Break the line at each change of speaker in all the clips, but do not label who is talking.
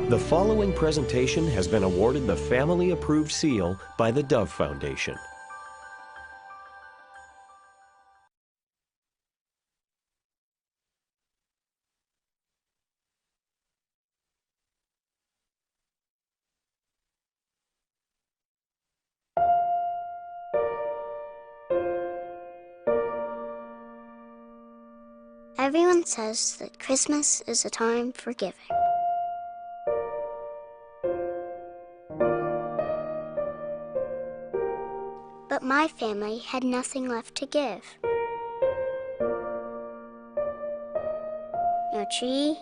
The following presentation has been awarded the Family Approved Seal by the Dove Foundation.
Everyone says that Christmas is a time for giving. But my family had nothing left to give. No tree,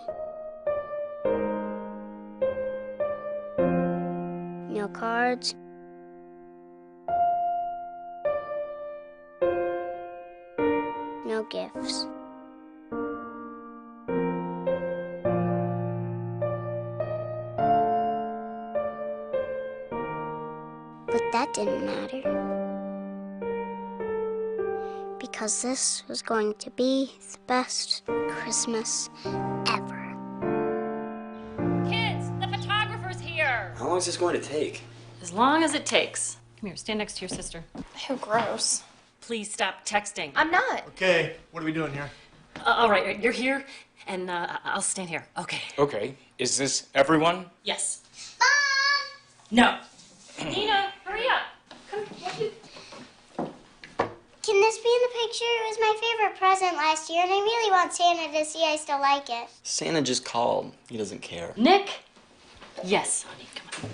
no cards, no gifts. But that didn't matter, because this was going to be the best Christmas ever.
Kids, the photographer's here.
How long is this going to take?
As long as it takes. Come here, stand next to your sister.
Ew, gross.
Please stop texting.
I'm not.
Okay, what are we doing here?
All right, you're here, and I'll stand here. Okay.
Okay, is this everyone?
Yes. No. Nina, hurry up. Come, what you...
Can this be in the picture? It was my favorite present last year, and I really want Santa to see I still like it.
Santa just called. He doesn't care.
Nick? Yes, honey, come on.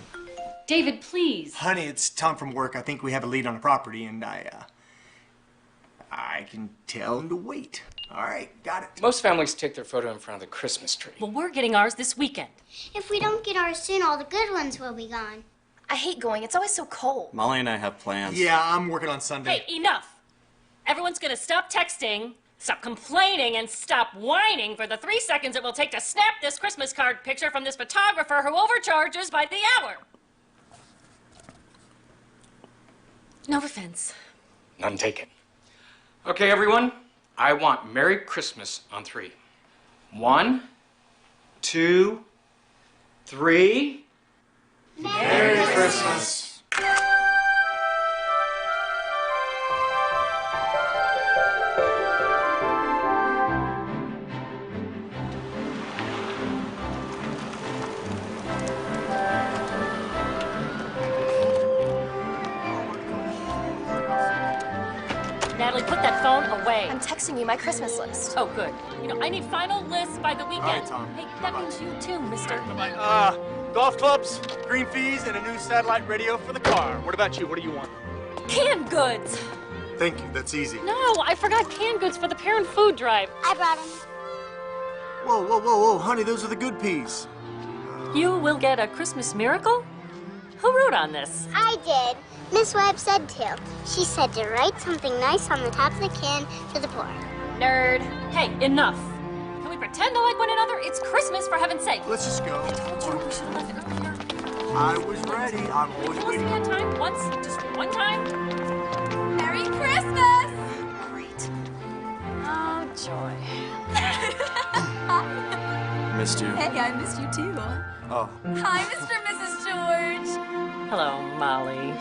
David, please.
Honey, it's Tom from work. I think we have a lead on the property, and I can tell him to wait. All right, got it.
Most families take their photo in front of the Christmas tree.
Well, we're getting ours this weekend.
If we don't get ours soon, all the good ones will be gone.
I hate going. It's always so cold.
Molly and I have plans.
Yeah, I'm working on Sunday.
Hey, enough. Everyone's gonna stop texting, stop complaining, and stop whining for the 3 seconds it will take to snap this Christmas card picture from this photographer who overcharges by the hour. No offense.
None taken. Okay, everyone. I want Merry Christmas on 3. 1, 2, 3.
Merry Christmas.
Natalie, put that phone away.
I'm texting you my Christmas list.
Oh, good. You know, I need final lists by the weekend.
All right, Tom.
Hey, that means you too, mister.
Golf clubs, green fees, and a new satellite radio for the car. What about you? What do you want?
Canned goods.
Thank you, that's easy.
No, I forgot canned goods for the parent food drive.
I brought them.
Whoa, whoa, whoa, whoa, honey, those are the good peas.
You will get a Christmas miracle? Who wrote on this?
I did. Miss Webb said to. She said to write something nice on the top of the can for the poor.
Nerd.
Hey, enough. Can we pretend to like one another? It's Christmas, for heaven's sake.
Let's just go.
I told you we should have left it earlier.
I was ready. I'm always
Tell us
waiting.
that time, once, just one time.
Merry Christmas! Great. Oh, joy.
Missed you.
Hey, I missed you too.
Oh.
Hi, Mr. and Mrs. George.
Hello, Molly.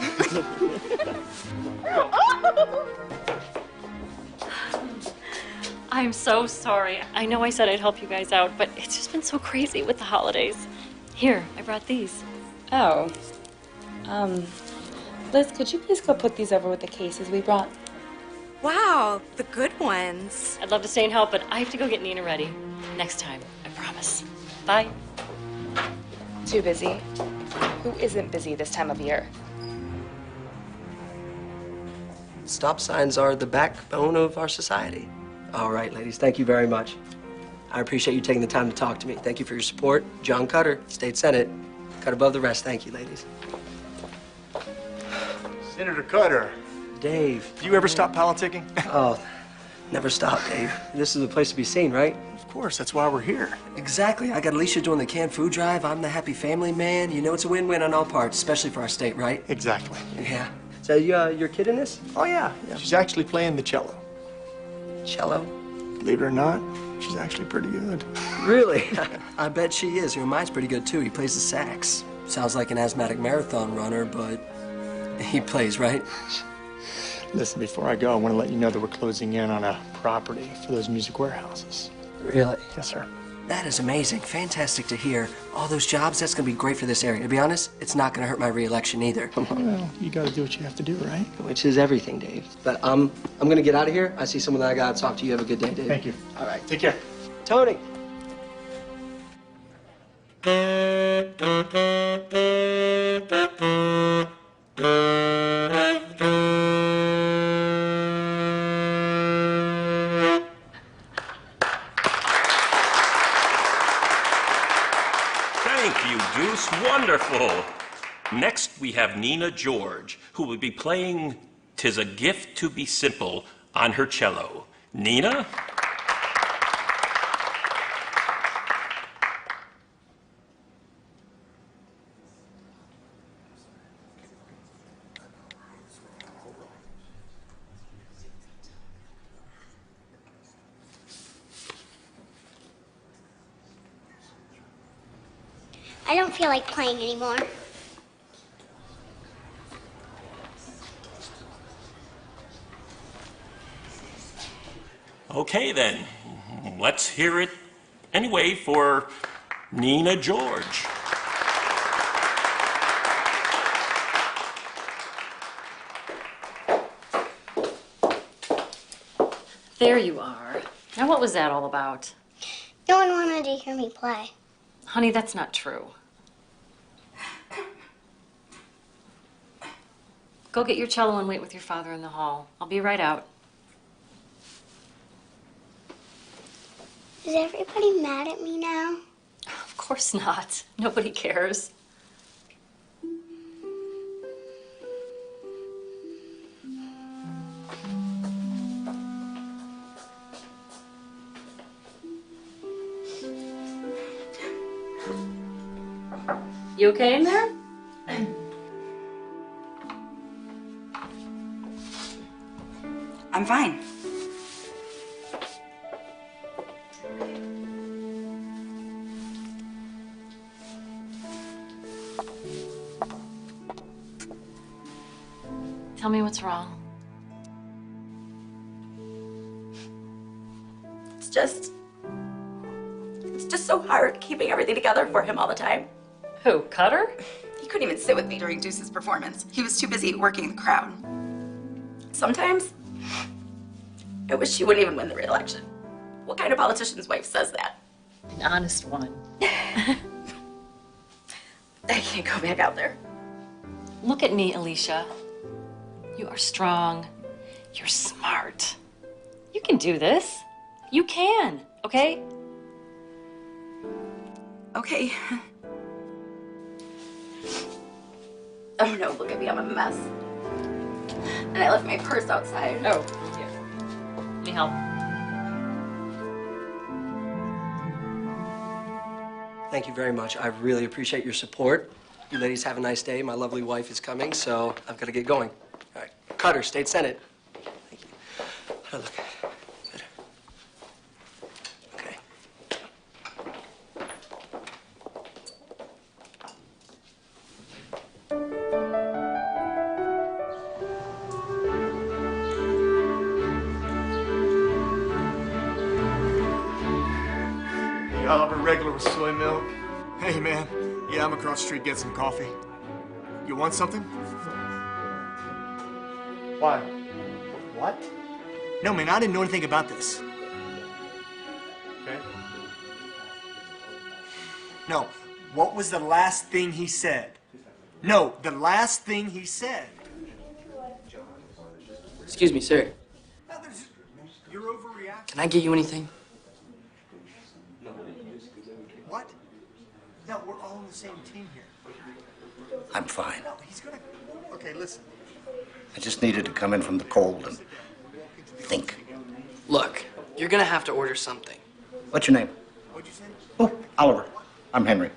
I'm so sorry. I know I said I'd help you guys out, but it's just been so crazy with the holidays. Here, I brought these.
Oh. Liz, could you please go put these over with the cases we brought?
Wow, the good ones.
I'd love to stay and help, but I have to go get Nina ready. Next time, I promise. Bye.
Too busy. Who isn't busy this time of year?
Stop signs are the backbone of our society. All right, ladies, thank you very much. I appreciate you taking the time to talk to me. Thank you for your support. John Cutter, State Senate. Cut above the rest. Thank you, ladies.
Senator Cutter.
Dave.
Do you ever stop politicking?
Oh, never stop, Dave. This is a place to be seen, right?
Of course, that's why we're here.
Exactly. I got Alicia doing the canned food drive. I'm the happy family man. You know it's a win-win on all parts, especially for our state, right?
Exactly.
Yeah. So your kid in this?
Oh, yeah. She's actually playing the cello.
Cello?
Believe it or not, she's actually pretty good.
Really? I bet she is. Your mind's pretty good, too. He plays the sax. Sounds like an asthmatic marathon runner, but he plays, right?
Listen, before I go, I want to let you know that we're closing in on a property for those music warehouses.
Really?
Yes, sir.
That is amazing. Fantastic to hear. All those jobs, that's going to be great for this area. To be honest, it's not going to hurt my re-election either.
Well, you got to do what you have to do, right?
Which is everything, Dave. But I'm going to get out of here. I see someone that I got to talk to. You have a good day, Dave.
Thank you.
All right.
Take care.
Tony.
Thank you, Deuce. Wonderful. Next, we have Nina George, who will be playing "'Tis a Gift to Be Simple" on her cello. Nina?
I don't feel like playing anymore.
Okay, then. Let's hear it anyway for Nina George.
There you are. Now, what was that all about?
No one wanted to hear me play.
Honey, that's not true. Go get your cello and wait with your father in the hall. I'll be right out.
Is everybody mad at me now?
Of course not. Nobody cares. You okay in there?
I'm fine.
Tell me what's wrong.
It's just so hard keeping everything together for him all the time.
Who, Cutter?
He couldn't even sit with me during Deuce's performance. He was too busy working the crowd. Sometimes, I wish she wouldn't even win the re-election. What kind of politician's wife says that?
An honest one.
I can't go back out there.
Look at me, Alicia. You are strong. You're smart. You can do this. You can, okay?
Okay. Oh no, look at me, I'm a mess. And I left my purse outside.
Oh, here. Let me help.
Thank you very much. I really appreciate your support. You ladies have a nice day. My lovely wife is coming, so I've got to get going. All right. Cutter, State Senate. Thank you. How do I look? Better. Okay.
Hey, Oliver, regular with soy milk. Hey, man. Yeah, I'm across the street getting some coffee. You want something? Why? What? No, man, I didn't know anything about this. Okay. No, what was the last thing he said? No, the last thing he said.
Excuse me, sir.
You're overreacting.
Can I get you anything?
What? No, we're all on the same team here.
I'm fine.
No, he's gonna... Okay, listen.
I just needed to come in from the cold and think.
Look, you're gonna have to order something.
What's your name?
What'd you say?
Oh, Oliver. I'm Henry.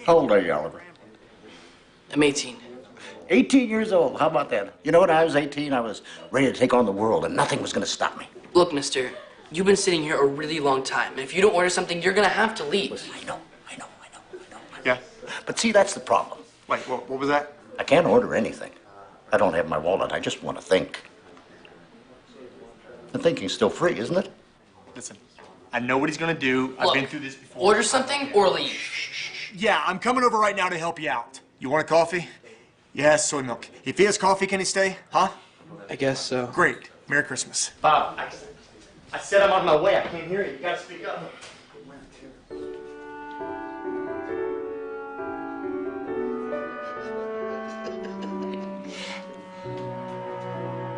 How old are you, Oliver?
I'm 18.
18 years old. How about that? You know, when I was 18, I was ready to take on the world, and nothing was going to stop me.
Look, mister, You've been sitting here a really long time, and if you don't order something, you're gonna have to leave.
I know.
Yeah?
But see, that's the problem.
Wait, what was that?
I can't order anything. I don't have my wallet. I just want to think. And thinking's still free, isn't it?
Listen, I know what he's gonna do. I've been through this before.
Order something or leave.
Yeah, I'm coming over right now to help you out. You want a coffee? Yes, soy milk. If he has coffee, can he stay? Huh?
I guess so.
Great. Merry Christmas.
Bob, I said I'm on my way. I can't hear you. You gotta speak up.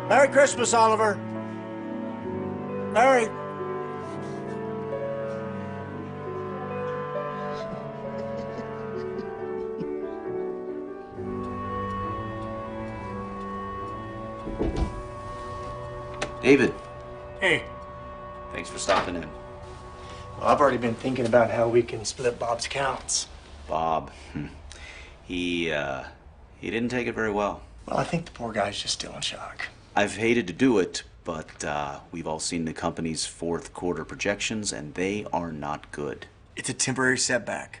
Merry Christmas, Oliver. Merry.
David,
Hey.
thanks for stopping in.
Well, I've already been thinking about how we can split Bob's accounts.
Bob, he didn't take it very well.
Well, I think the poor guy's just still in shock.
I've hated to do it, but we've all seen the company's fourth quarter projections, and they are not good.
It's a temporary setback.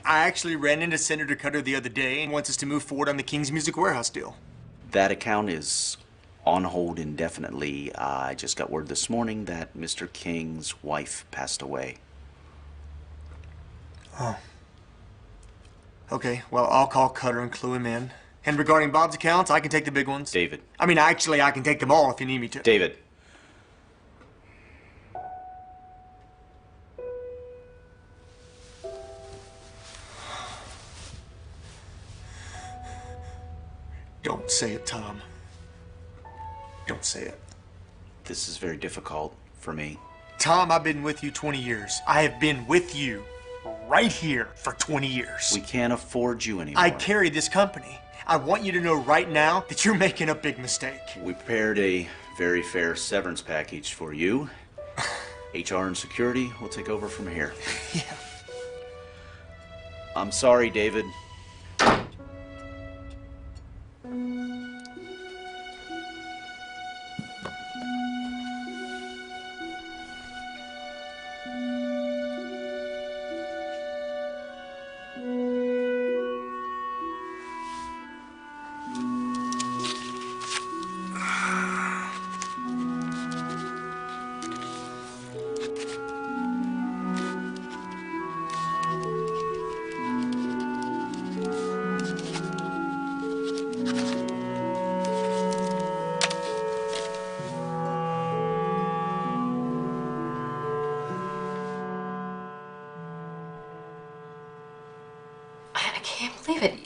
I actually ran into Senator Cutter the other day and wants us to move forward on the King's Music Warehouse deal.
That account is on hold indefinitely. I just got word this morning that Mr. King's wife passed away.
Oh. Okay, well, I'll call Cutter and clue him in. And regarding Bob's accounts, I can take the big ones.
David.
I mean, actually, I can take them all if you need me to.
David.
Don't say it, Tom. Don't say it.
This is very difficult for me.
Tom, I've been with you 20 years. I have been with you right here for 20 years.
We can't afford you anymore.
I carry this company. I want you to know right now that you're making a big mistake.
We prepared a very fair severance package for you. HR and security will take over from here.
Yeah.
I'm sorry, David.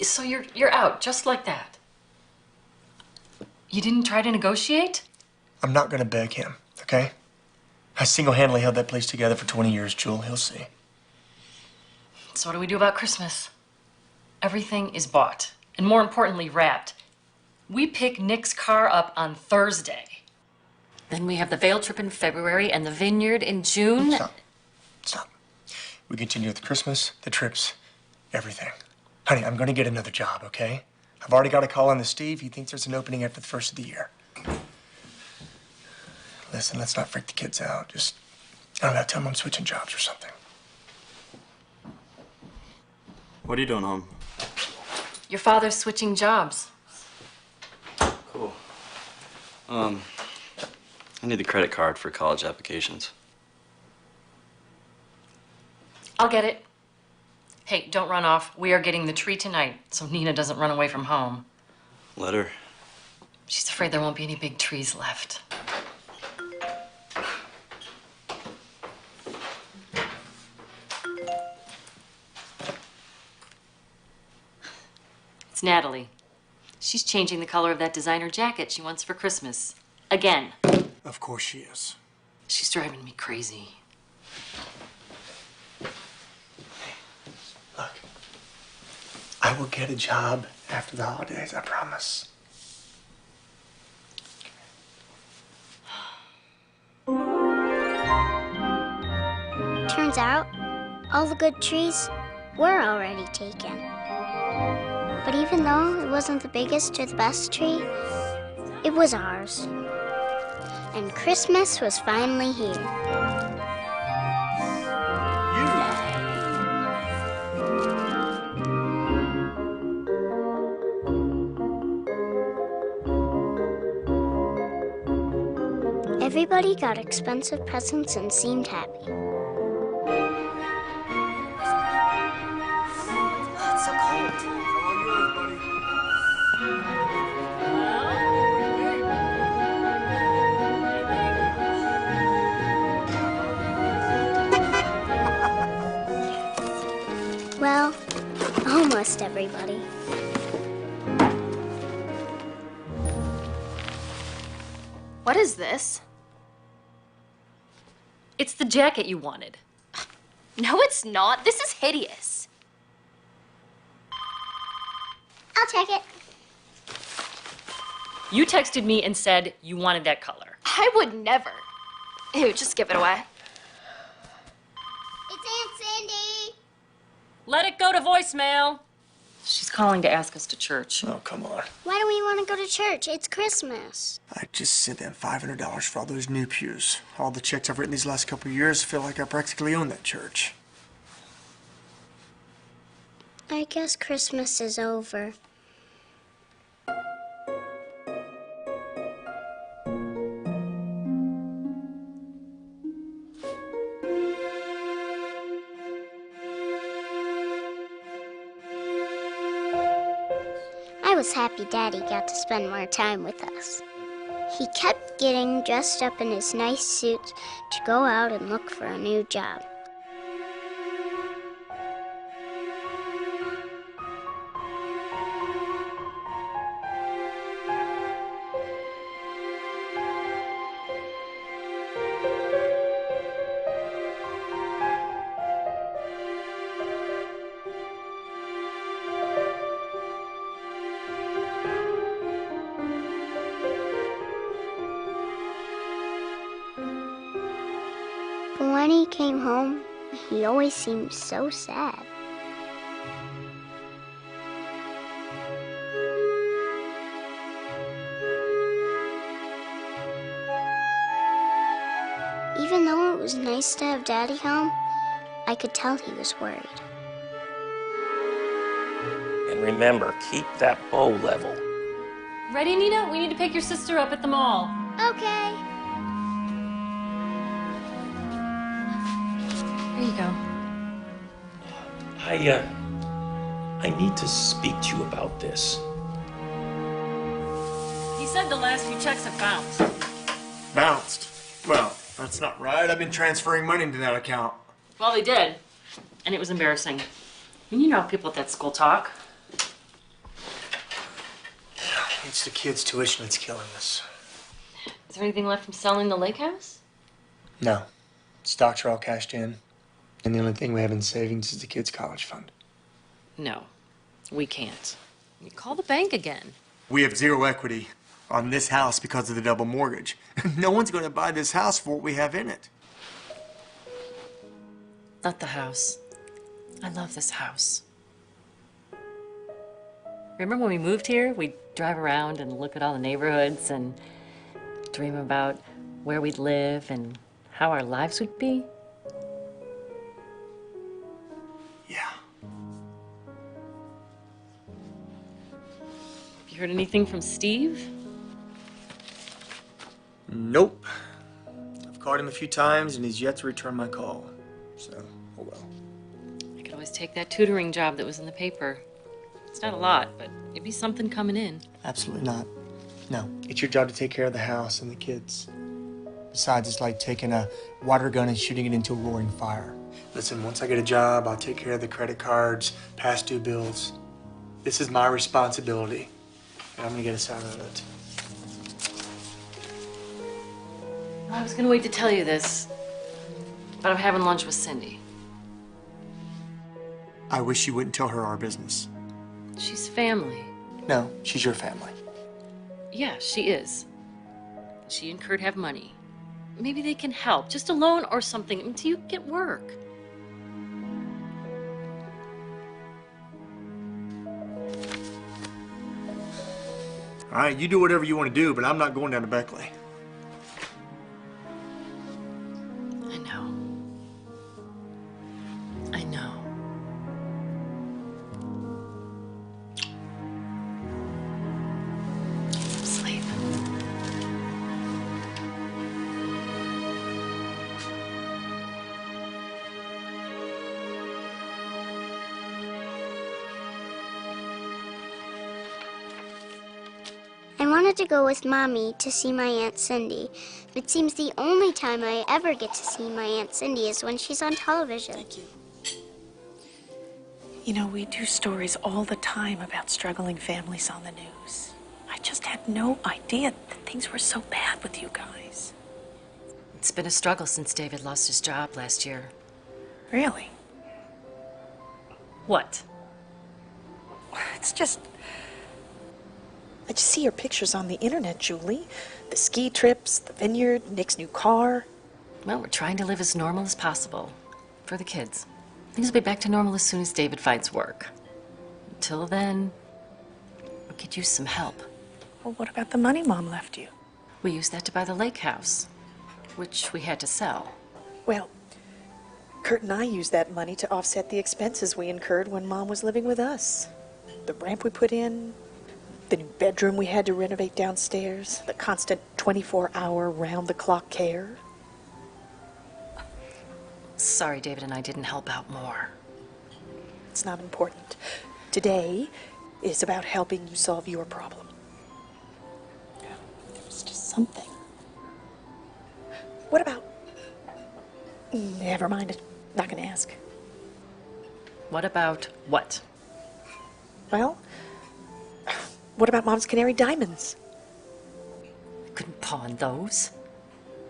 So you're out, just like that. You didn't try to negotiate?
I'm not gonna beg him, okay? I single-handedly held that place together for 20 years, Jewel. He'll see.
So what do we do about Christmas? Everything is bought, and more importantly, wrapped. We pick Nick's car up on Thursday. Then we have the Vail trip in February and the Vineyard in June.
Stop. We continue with Christmas, the trips, everything. Honey, I'm gonna get another job, okay? I've already got a call on to Steve. He thinks there's an opening after the first of the year. Listen, let's not freak the kids out. Just, I don't know, tell them I'm switching jobs or something.
What are you doing home?
Your father's switching jobs.
Cool. I need the credit card for college applications.
I'll get it. Hey, don't run off. We are getting the tree tonight, so Nina doesn't run away from home.
Let her.
She's afraid there won't be any big trees left. It's Natalie. She's changing the color of that designer jacket she wants for Christmas. Again.
Of course she is.
She's driving me crazy.
Look, I will get a job after the holidays, I promise.
Turns out, all the good trees were already taken. But even though it wasn't the biggest or the best tree, it was ours. And Christmas was finally here. Everybody got expensive presents and seemed happy.
It's so cold.
Well, almost everybody.
What is this?
It's the jacket you wanted.
No, it's not. This is hideous.
I'll check it.
You texted me and said you wanted that color.
I would never. Ew, just give it away.
It's Aunt Sandy.
Let it go to voicemail. She's calling to ask us to church.
Oh, come on.
Why do we want to go to church? It's Christmas.
I just sent them $500 for all those new pews. All the checks I've written these last couple of years feel like I practically own that church.
I guess Christmas is over. I was happy Daddy got to spend more time with us. He kept getting dressed up in his nice suit to go out and look for a new job. But when he came home, he always seemed so sad. Even though it was nice to have Daddy home, I could tell he was worried.
And remember, keep that bow level.
Ready, Nina? We need to pick your sister up at the mall.
Okay.
Here you go.
I need to speak to you about this.
He said the last few checks have bounced.
Bounced? Well, that's not right. I've been transferring money into that account.
Well, they did. And it was embarrassing. And you know how people at that school talk.
It's the kids' tuition that's killing us.
Is there anything left from selling the lake house?
No. Stocks are all cashed in. And the only thing we have in savings is the kids' college fund.
No, we can't. You call the bank again.
We have zero equity on this house because of the double mortgage. No one's going to buy this house for what we have in it.
Not the house. I love this house. Remember when we moved here? We'd drive around and look at all the neighborhoods and dream about where we'd live and how our lives would be?
Yeah.
You heard anything from Steve?
Nope. I've called him a few times and he's yet to return my call. So, oh well.
I could always take that tutoring job that was in the paper. It's not a lot, but it'd be something coming in.
Absolutely not. No, it's your job to take care of the house and the kids. Besides, it's like taking a water gun and shooting it into a roaring fire. Listen, once I get a job, I'll take care of the credit cards, past due bills. This is my responsibility, and I'm gonna get us out of it.
I was gonna wait to tell you this, but I'm having lunch with Cindy.
I wish you wouldn't tell her our business.
She's family.
No, she's your family.
Yeah, she is. She and Kurt have money. Maybe they can help, just a loan or something, until you get work.
All right, you do whatever you want to do, but I'm not going down to Beckley.
I know. I know. Sleep.
I wanted to go with Mommy to see my Aunt Cindy. It seems the only time I ever get to see my Aunt Cindy is when she's on television.
Thank you. You know, we do stories all the time about struggling families on the news. I just had no idea that things were so bad with you guys.
It's been a struggle since David lost his job last year.
Really?
What?
It's just... I just see your pictures on the internet, Julie. The ski trips, the vineyard, Nick's new car.
Well, we're trying to live as normal as possible for the kids. Things will be back to normal as soon as David finds work. Until then, we could use some help.
Well, what about the money Mom left you?
We used that to buy the lake house, which we had to sell.
Well, Kurt and I used that money to offset the expenses we incurred when Mom was living with us. The ramp we put in, the new bedroom we had to renovate downstairs, the constant 24-hour round-the-clock care.
Sorry David and I didn't help out more.
It's not important. Today is about helping you solve your problem. There was just something. What about... Never mind, I'm not gonna ask.
What about what?
Well, what about Mom's canary diamonds?
I couldn't pawn those.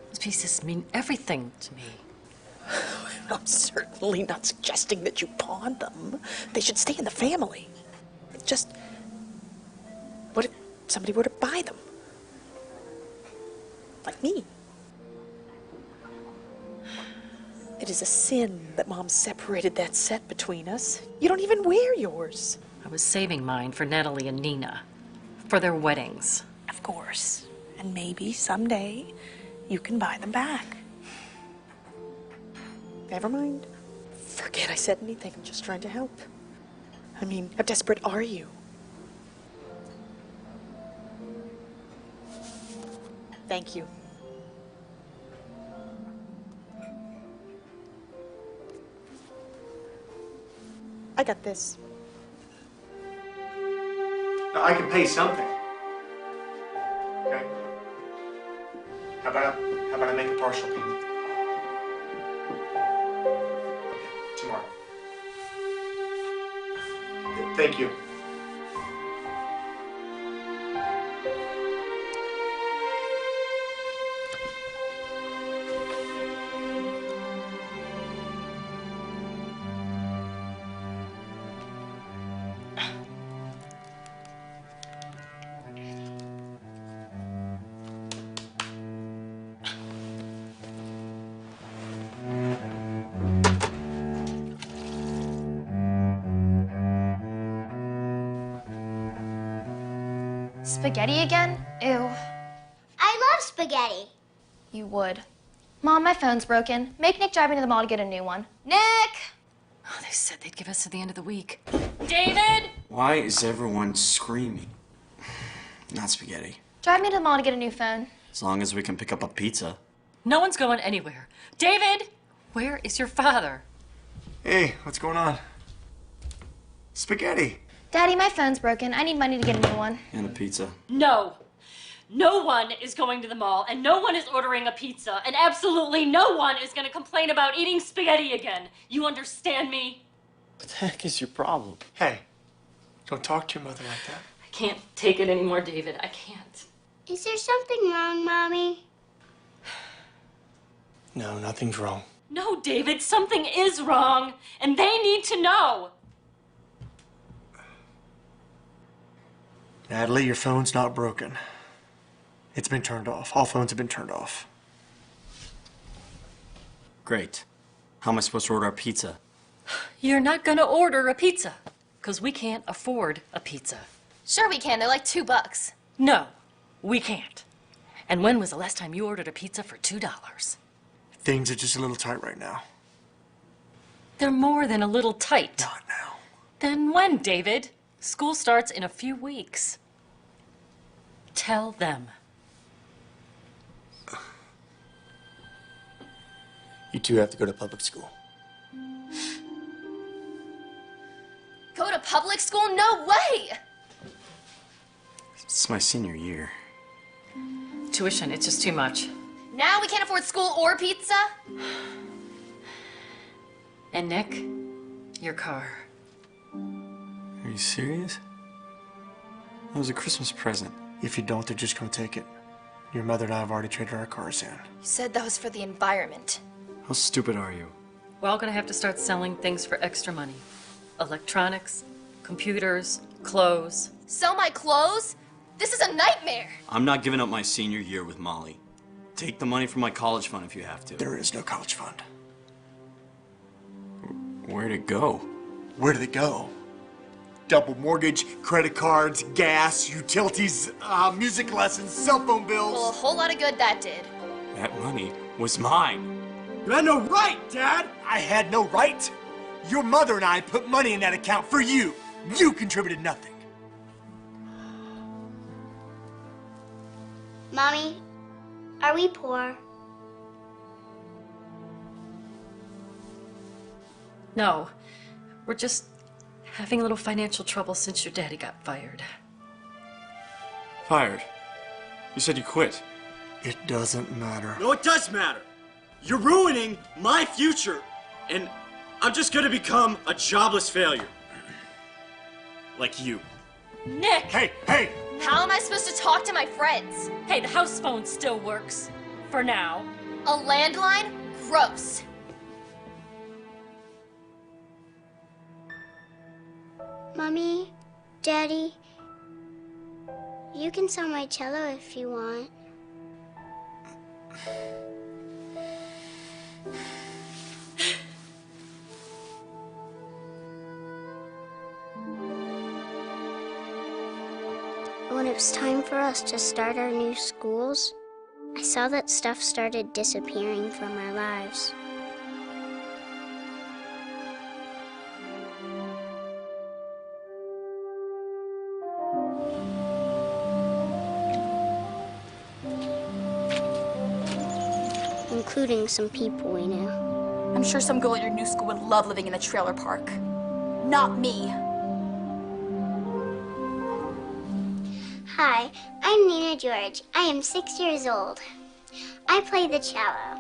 Those pieces mean everything to me.
I'm certainly not suggesting that you pawn them. They should stay in the family. Just, what if somebody were to buy them? Like me. It is a sin that Mom separated that set between us. You don't even wear yours.
I was saving mine for Natalie and Nina, for their weddings.
Of course. And maybe someday you can buy them back. Never mind. Forget I said anything. I'm just trying to help. I mean, how desperate are you? Thank you. I got this.
Now, I can pay something. Okay? How about I make a partial payment? Okay, tomorrow. Thank you.
Spaghetti again? Ew.
I love spaghetti.
You would. Mom, my phone's broken. Make Nick drive me to the mall to get a new one. Nick!
Oh, they said they'd give us to the end of the week. David!
Why is everyone screaming? Not spaghetti.
Drive me to the mall to get a new phone.
As long as we can pick up a pizza.
No one's going anywhere. David! Where is your father?
Hey, what's going on? Spaghetti.
Daddy, my phone's broken. I need money to get a new one.
And a pizza.
No. No one is going to the mall, and no one is ordering a pizza, and absolutely no one is going to complain about eating spaghetti again. You understand me?
What the heck is your problem?
Hey, don't talk to your mother like that.
I can't take it anymore, David. I can't.
Is there something wrong, Mommy?
No, nothing's wrong.
No, David, something is wrong, and they need to know.
Natalie, your phone's not broken. It's been turned off. All phones have been turned off.
Great. How am I supposed to order a pizza?
You're not going to order a pizza, because we can't afford a pizza.
Sure we can. They're like $2.
No, we can't. And when was the last time you ordered a pizza for $2?
Things are just a little tight right now.
They're more than a little tight.
Not now.
Then when, David? School starts in a few weeks. Tell them.
You two have to go to public school.
Go to public school? No way!
It's my senior year.
Tuition, it's just too much.
Now we can't afford school or pizza?
And Nick, your car.
Are you serious? It was a Christmas present.
If you don't, they're just gonna take it. Your mother and I have already traded our cars in.
You said that was for the environment.
How stupid are you?
We're all gonna have to start selling things for extra money. Electronics, computers, clothes.
Sell my clothes? This is a nightmare.
I'm not giving up my senior year with Molly. Take the money from my college fund if you have to.
There is no college fund.
Where'd it go?
Where did it go? Double mortgage, credit cards, gas, utilities, music lessons, cell phone bills.
Well, a whole lot of good that did.
That money was mine.
You had no right, Dad! I had no right? Your mother and I put money in that account for you. You contributed nothing.
Mommy, are we poor?
No, we're just having a little financial trouble since your daddy got fired.
Fired? You said you quit.
It doesn't matter.
No, it does matter. You're ruining my future, and I'm just gonna become a jobless failure. Like you.
Nick!
Hey, hey!
How am I supposed to talk to my friends?
Hey, the house phone still works. For now.
A landline? Gross.
Mommy, Daddy, you can sell my cello if you want. When it was time for us to start our new schools, I saw that stuff started disappearing from our lives. Including some people we knew.
I'm sure some girl at your new school would love living in a trailer park. Not me.
Hi, I'm Nina George. I am 6 years old. I play the cello,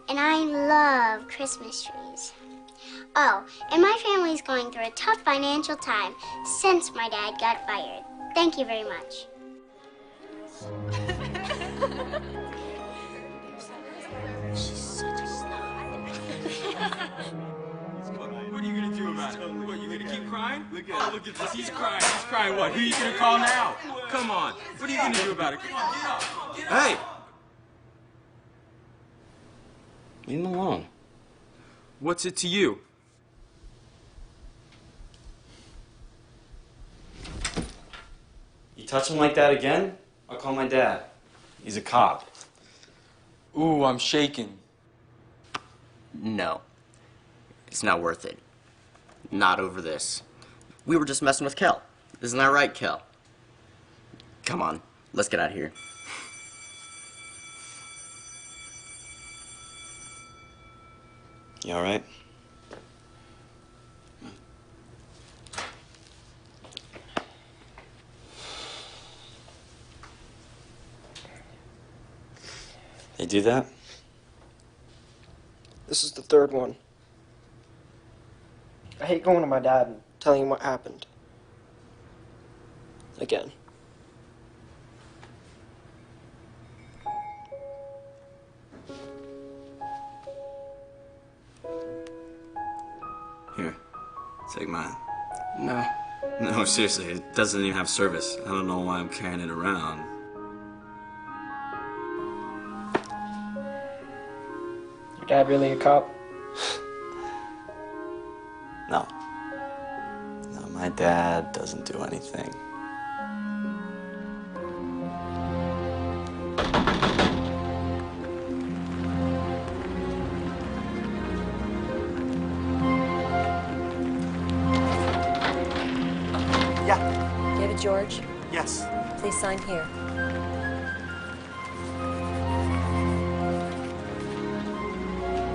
and I love Christmas trees. Oh, and my family's going through a tough financial time since my dad got fired. Thank you very much.
What are you gonna do about it? What, you gonna keep crying? Look at this. He's crying. He's crying. What? Who are you gonna call now? Come on. What are you gonna do about it? Come on, get up. Get up.
Hey! Leave him alone.
What's it to you?
You touch him like that again, I'll call my dad. He's a cop.
Ooh, I'm shaking.
No. It's not worth it. Not over this. We were just messing with Kel. Isn't that right, Kel? Come on, let's get out of here.
You all right? They do that?
This is the third one. I hate going to my dad and telling him what happened. Again.
Here, take mine.
No.
No, seriously, it doesn't even have service. I don't know why I'm carrying it around.
Your dad really a cop?
No. No, my dad doesn't do anything.
Yeah.
David George,
Yes.
please sign here.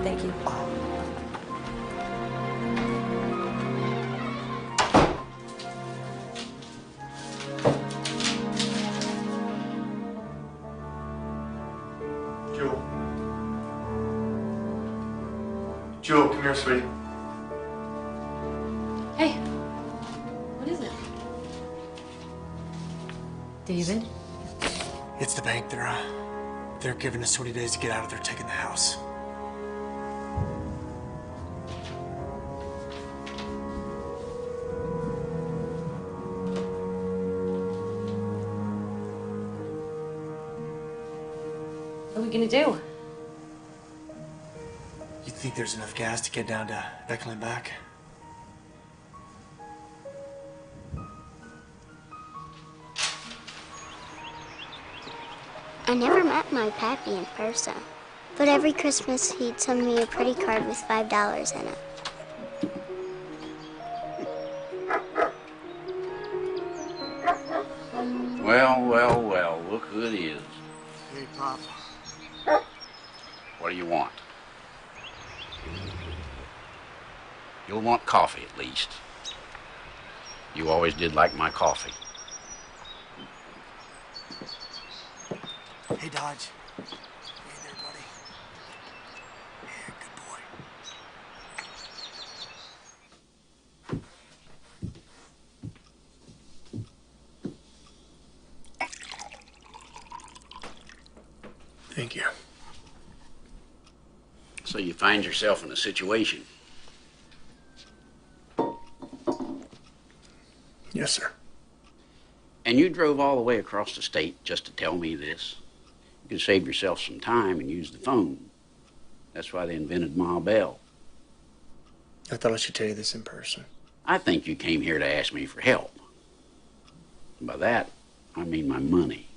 Thank you.
Jewel, come here, sweetie.
Hey, what is it? David?
It's the bank. They're giving us 20 days to get out of there, taking the house.
What are we gonna do?
You think there's enough gas to get down to Beckley and back?
I never met my pappy in person, but every Christmas he'd send me a pretty card with $5 in it.
Well, look who it is.
Hey, Pop.
What do you want? You'll want coffee, at least. You always did like my coffee.
Hey, Dodge. Hey there, buddy. Yeah, good boy. Thank you.
So you find yourself in a situation.
Yes, sir.
And you drove all the way across the state just to tell me this? You could save yourself some time and use the phone. That's why they invented Ma Bell.
I thought I should tell you this in person.
I think you came here to ask me for help. By that, I mean my money.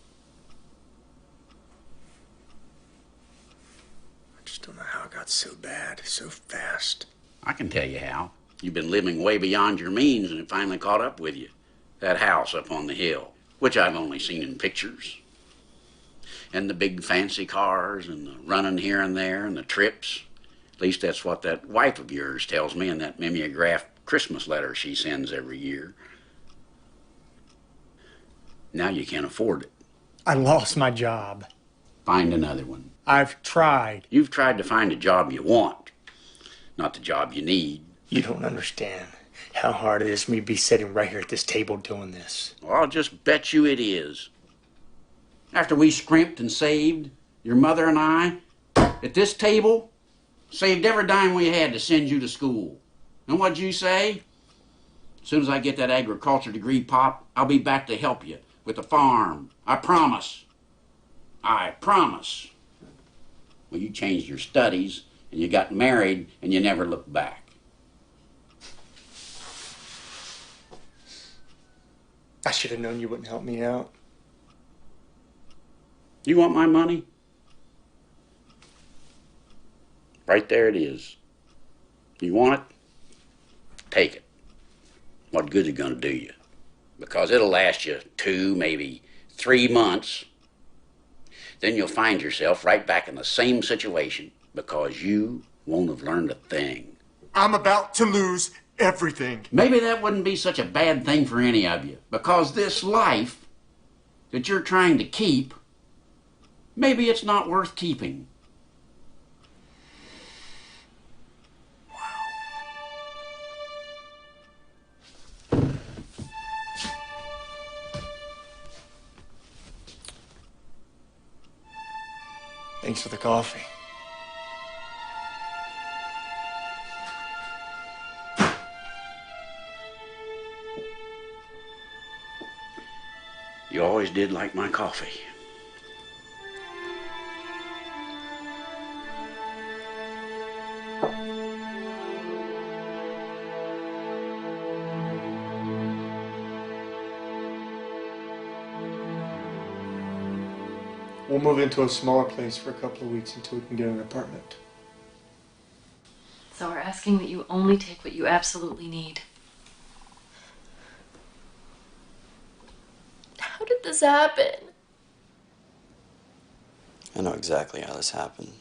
I just don't know how it got so bad, so fast.
I can tell you how. You've been living way beyond your means and it finally caught up with you. That house up on the hill, which I've only seen in pictures. And the big fancy cars and the running here and there and the trips. At least that's what that wife of yours tells me in that mimeographed Christmas letter she sends every year. Now you can't afford it.
I lost my job.
Find another one.
I've tried.
You've tried to find a job you want, not the job you need.
You don't understand how hard it is for me to be sitting right here at this table doing this.
Well, I'll just bet you it is. After we scrimped and saved, your mother and I, at this table, saved every dime we had to send you to school. And what'd you say? As soon as I get that agriculture degree, Pop, I'll be back to help you with the farm. I promise. I promise. Well, you changed your studies, and you got married, and you never looked back.
I should have known you wouldn't help me out.
You want my money? Right there it is. You want it? Take it. What good's it gonna do you? Because it'll last you 2, maybe 3 months. Then you'll find yourself right back in the same situation because you won't have learned a thing.
I'm about to lose everything.
Maybe that wouldn't be such a bad thing for any of you, because this life that you're trying to keep, maybe it's not worth keeping.
Thanks for the coffee.
You always did like my coffee.
We'll move into a smaller place for a couple of weeks until we can get an apartment.
So we're asking that you only take what you absolutely need.
How did this happen?
I know exactly how this happened.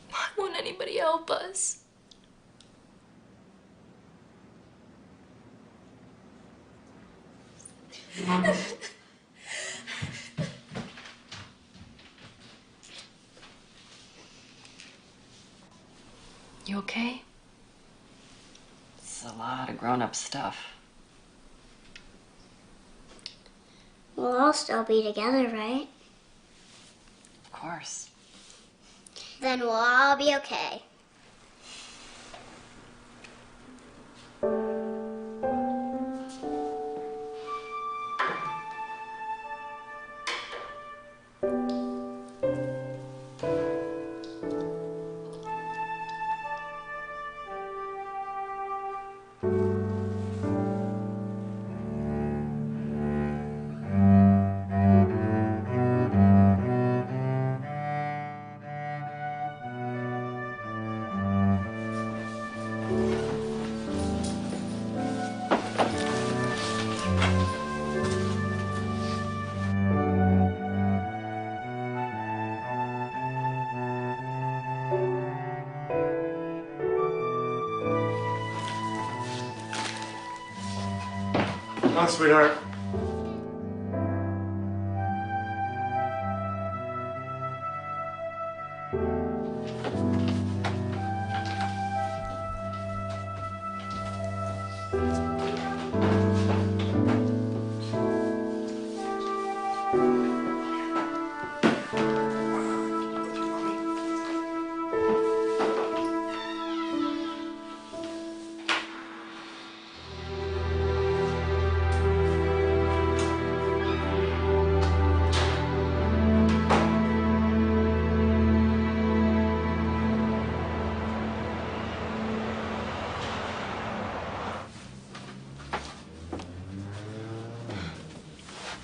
Why won't anybody help us?
You okay? This is a lot of grown-up stuff.
We'll all still be together, right?
Of course.
Then we'll all be okay.
Come on, sweetheart.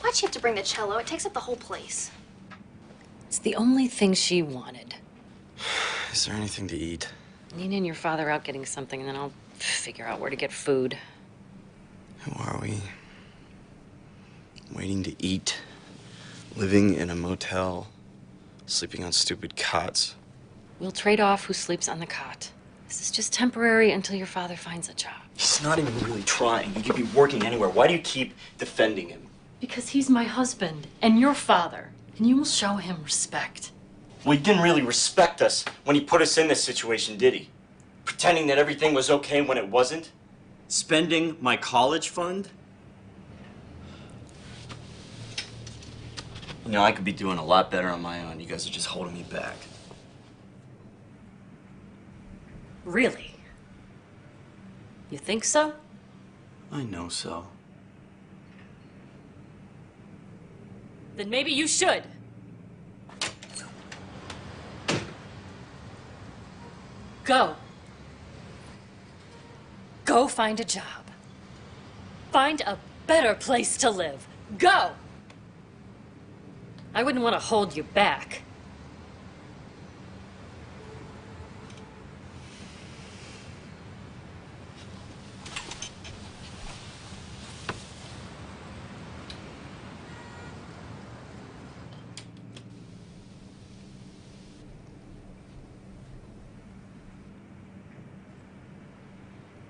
Why'd she have to bring the cello? It takes up the whole place.
It's the only thing she wanted.
Is there anything to eat?
Nina and your father out getting something, and then I'll figure out where to get food.
Who are we? Waiting to eat. Living in a motel. Sleeping on stupid cots.
We'll trade off who sleeps on the cot. This is just temporary until your father finds a job.
He's not even really trying. He could be working anywhere. Why do you keep defending him?
Because he's my husband and your father, and you will show him respect.
Well, he didn't really respect us when he put us in this situation, did he? Pretending that everything was okay when it wasn't? Spending my college fund? You know, I could be doing a lot better on my own. You guys are just holding me back.
Really? You think so?
I know so.
Then maybe you should. Go. Go find a job. Find a better place to live. Go! I wouldn't want to hold you back.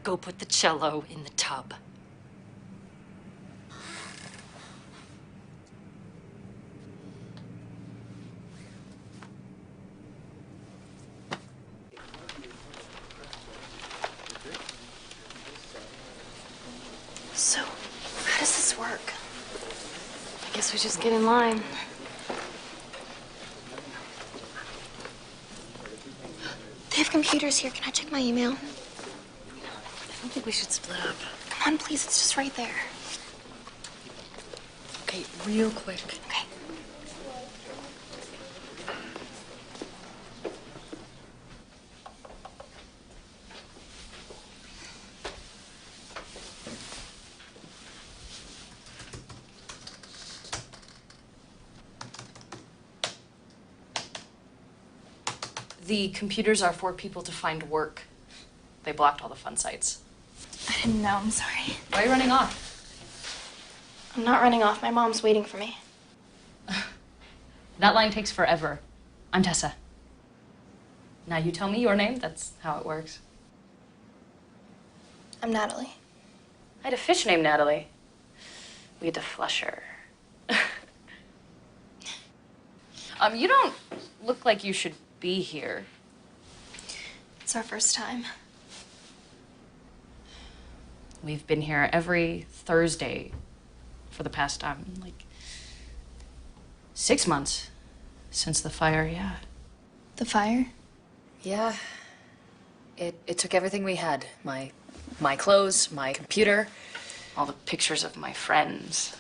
Go put the cello in the tub.
So, how does this work?
I guess we just get in line.
They have computers here. Can I check my email?
I don't think we should split up.
Come on, please. It's just right there.
Okay, real quick.
Okay.
The computers are for people to find work. They blocked all the fun sites.
I didn't know. I'm sorry.
Why are you running off?
I'm not running off. My mom's waiting for me.
That line takes forever. I'm Tessa. Now you tell me your name. That's how it works.
I'm Natalie.
I had a fish named Natalie. We had to flush her. You don't look like you should be here.
It's our first time.
We've been here every Thursday for the past, like, 6 months since the fire, yeah.
The fire?
Yeah. It took everything we had. My clothes, my computer, all the pictures of my friends.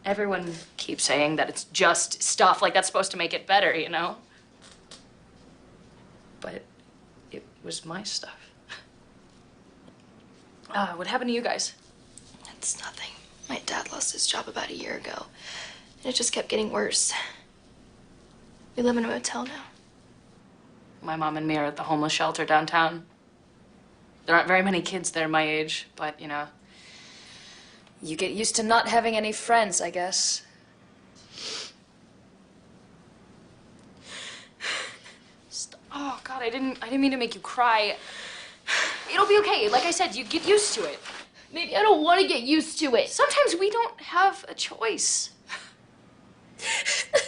Everyone keeps saying that it's just stuff, like that's supposed to make it better, you know? But it was my stuff. What happened to you guys?
It's nothing. My dad lost his job about a year ago, and it just kept getting worse. We live in a motel now.
My mom and me are at the homeless shelter downtown. There aren't very many kids there my age, but, you know, you get used to not having any friends, I guess. Oh, God, I didn't mean to make you cry. It'll be okay. Like I said, you get used to it.
Maybe I don't want to get used to it.
Sometimes we don't have a choice.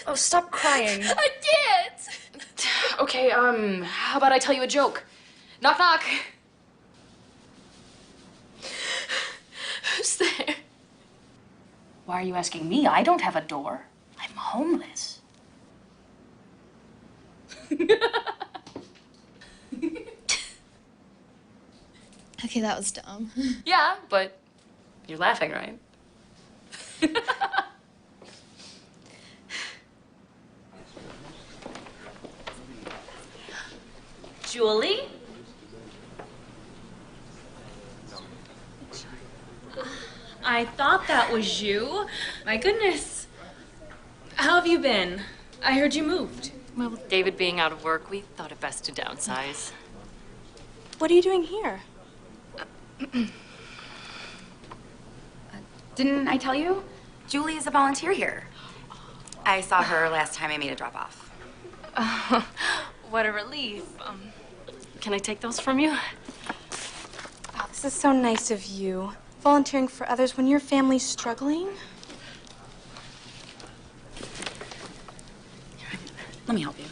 Oh, stop crying.
I can't.
Okay, how about I tell you a joke? Knock, knock.
Who's there?
Why are you asking me? I don't have a door. I'm homeless.
Okay, that was dumb.
Yeah, but you're laughing, right? Julie?
I thought that was you. My goodness. How have you been? I heard you moved.
Well, with David being out of work, we thought it best to downsize.
What are you doing here?
Didn't I tell you? Julie is a volunteer here. I saw her last time I made a drop off.
What a relief.
Can I take those from you?
Wow, this is so nice of you. Volunteering for others when your family's struggling.
Let me help you.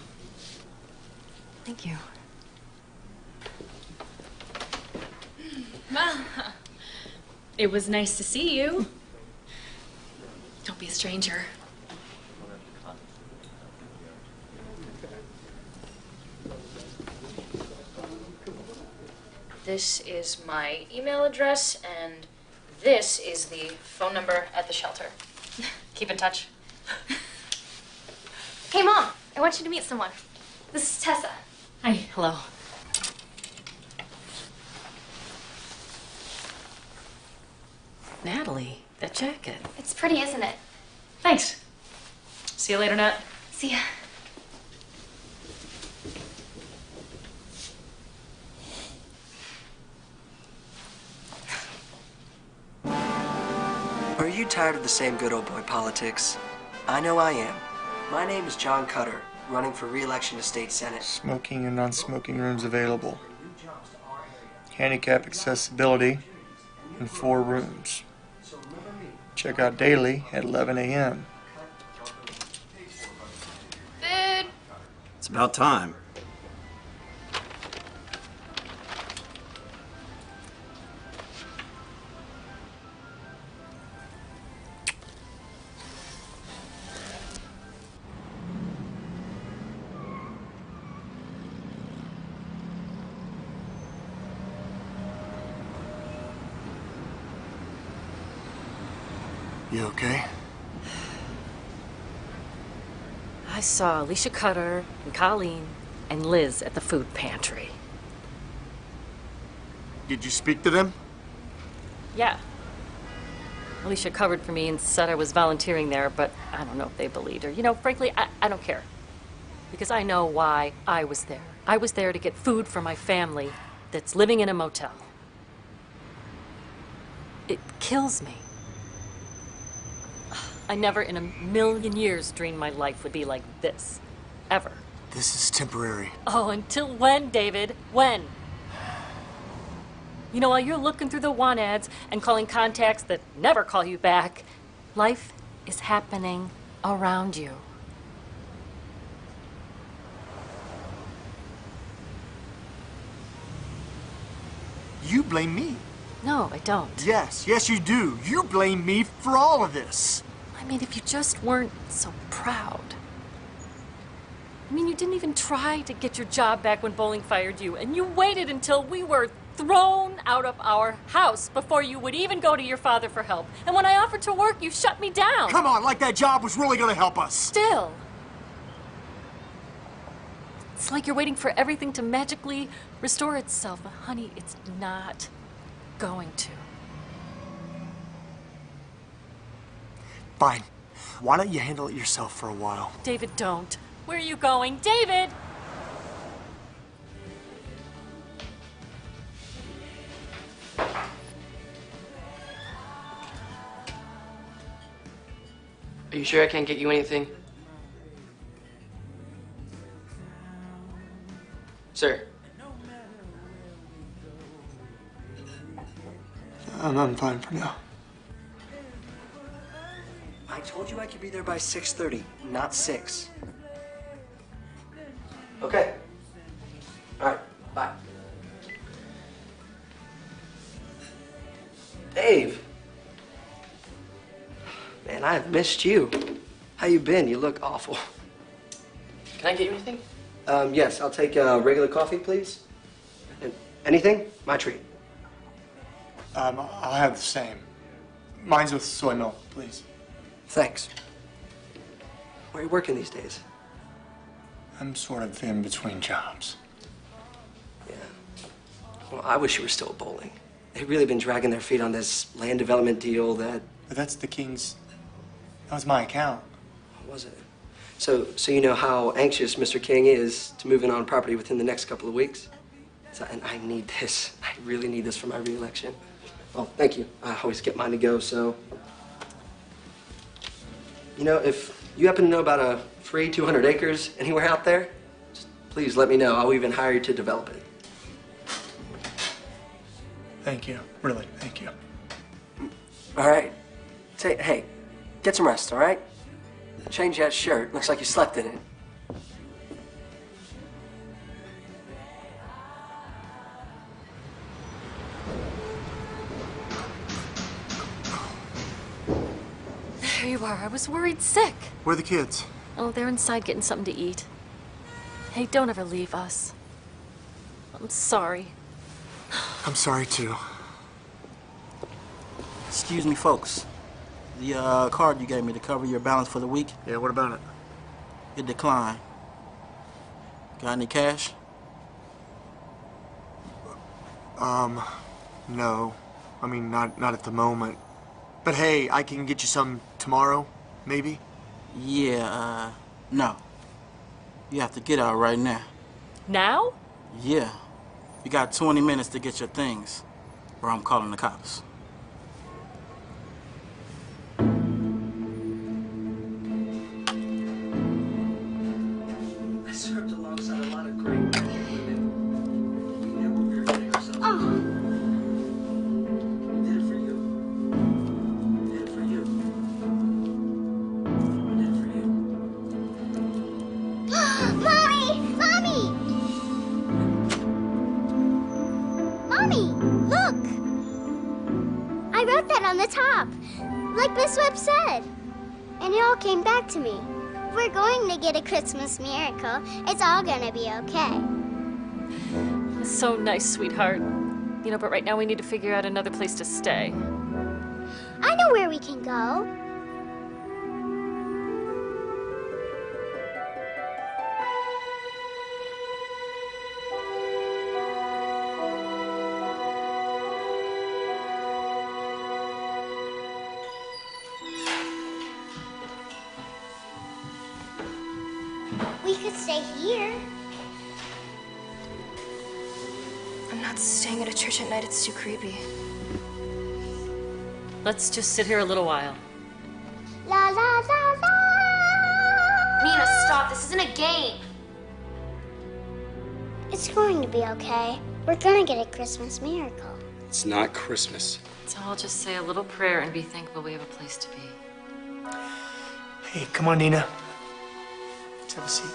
Thank you.
Well, it was nice to see you. Don't be a stranger.
This is my email address, and this is the phone number at the shelter. Keep in touch.
Hey, Mom, I want you to meet someone. This is Tessa.
Hi. Hello. Natalie, that jacket.
It's pretty, isn't it?
Thanks. See you later, Nat.
See ya.
Are you tired of the same good old boy politics? I know I am. My name is John Cutter, running for re-election to state senate.
Smoking and non-smoking rooms available. Handicap accessibility in 4 rooms. Check out daily at 11 a.m.
Food.
It's about time.
You okay?
I saw Alicia Cutter and Colleen and Liz at the food pantry.
Did you speak to them?
Yeah. Alicia covered for me and said I was volunteering there, but I don't know if they believed her. You know, frankly, I don't care. Because I know why I was there. I was there to get food for my family that's living in a motel. It kills me. I never in a million years dreamed my life would be like this. Ever.
This is temporary.
Oh, until when, David? When? You know, while you're looking through the want ads and calling contacts that never call you back, life is happening around you.
You blame me.
No, I don't.
Yes, yes you do. You blame me for all of this.
I mean, if you just weren't so proud. I mean, you didn't even try to get your job back when bowling fired you, and you waited until we were thrown out of our house before you would even go to your father for help. And when I offered to work, you shut me down.
Come on, like that job was really gonna help us.
Still. It's like you're waiting for everything to magically restore itself. But honey, it's not going to.
Fine. Why don't you handle it yourself for a while?
David, don't. Where are you going? David!
Are you sure I can't get you anything? Sir.
I'm fine for now.
I told you I could be there by 6:30, not 6. Okay. All right, bye. Dave. Man, I have missed you. How you been? You look awful.
Can I get you anything?
Yes, I'll take a regular coffee, please. And anything? My treat.
I'll have the same. Mine's with soy milk, please.
Thanks. Where are you working these days?
I'm sort of in between jobs.
Yeah. Well, I wish you were still bowling. They've really been dragging their feet on this land development deal that...
But that's the King's... That was my account.
Was it? So you know how anxious Mr. King is to move in on property within the next couple of weeks? And I need this. I really need this for my re-election. Oh, thank you. I always get mine to go, so... You know, if you happen to know about a free 200 acres anywhere out there, just please let me know. I'll even hire you to develop it.
Thank you. Really, thank you.
All right. Hey, get some rest, all right? Change that shirt. Looks like you slept in it.
There you are. I was worried sick.
Where are the kids?
Oh, they're inside getting something to eat. Hey, don't ever leave us. I'm sorry.
I'm sorry, too.
Excuse me, folks. The card you gave me to cover your balance for the week?
Yeah, what about it?
It declined. Got any cash?
No. I mean, not at the moment. But hey, I can get you some tomorrow, maybe?
Yeah, no. You have to get out right now.
Now?
Yeah. You got 20 minutes to get your things, or I'm calling the cops.
I served alongside a lot of great women. We knew what we were getting ourselves into. We did it for you. We did it for you. We did it for you.
Mommy! Mommy! Mommy, look! I wrote that on the top, like Miss Webb said. And it all came back to me. We're going to get a Christmas miracle. It's all gonna be okay.
So nice, sweetheart. You know, but right now we need to figure out another place to stay.
I know where we can go. We could stay here.
I'm not staying at a church at night. It's too creepy.
Let's just sit here a little while.
La la la la.
Nina, stop. This isn't a game.
It's going to be okay. We're gonna get a Christmas miracle.
It's not Christmas.
So I'll just say a little prayer and be thankful we have a place to be.
Hey, come on, Nina. Let's have a seat.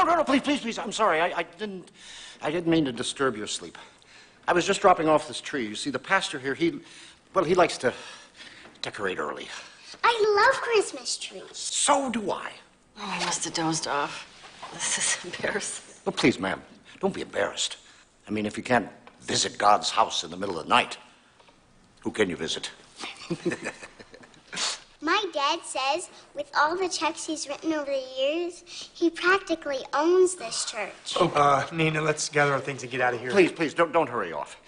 Oh, no, please. I'm sorry. I didn't mean to disturb your sleep. I was just dropping off this tree. You see, the pastor here, he likes to decorate early.
I love Christmas trees.
So do I.
Oh, I must have dozed off. This is embarrassing.
But please, ma'am, don't be embarrassed. I mean, if you can't visit God's house in the middle of the night, who can you visit?
My dad says, with all the checks he's written over the years, he practically owns this church.
Oh, Nina, let's gather our things and get out of here.
Please, don't hurry off.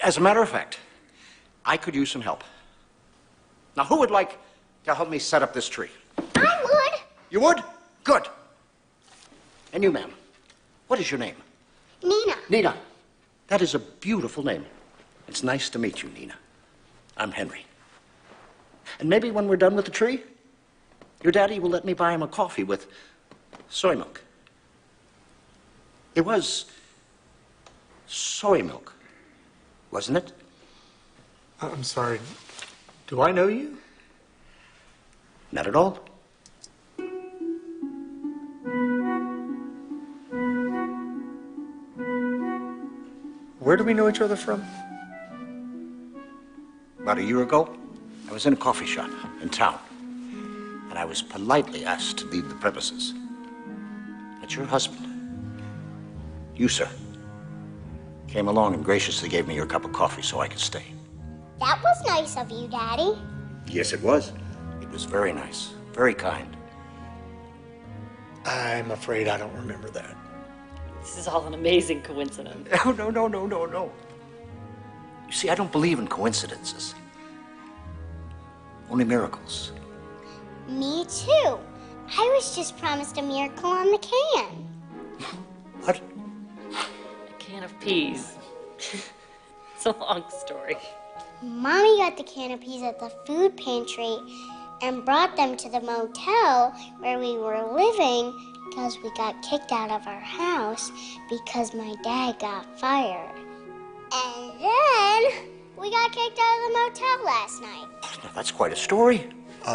As a matter of fact, I could use some help. Now, who would like to help me set up this tree?
I would.
You would? Good. And you, ma'am, what is your name?
Nina.
Nina. That is a beautiful name. It's nice to meet you, Nina. I'm Henry. And maybe when we're done with the tree, your daddy will let me buy him a coffee with soy milk. It was soy milk, wasn't it?
I'm sorry. Do I know you?
Not at all.
Where do we know each other from?
About a year ago, I was in a coffee shop in town, and I was politely asked to leave the premises. But your husband, you, sir, came along and graciously gave me your cup of coffee so I could stay.
That was nice of you, Daddy.
Yes, it was. It was very nice, very kind.
I'm afraid I don't remember that.
This is all an amazing coincidence.
No. You see, I don't believe in coincidences. Only miracles.
Me too. I was just promised a miracle on the can.
What?
A can of peas. It's a long story.
Mommy got the can of peas at the food pantry and brought them to the motel where we were living because we got kicked out of our house because my dad got fired. And then we got kicked out of the motel last night.
Now, that's quite a story.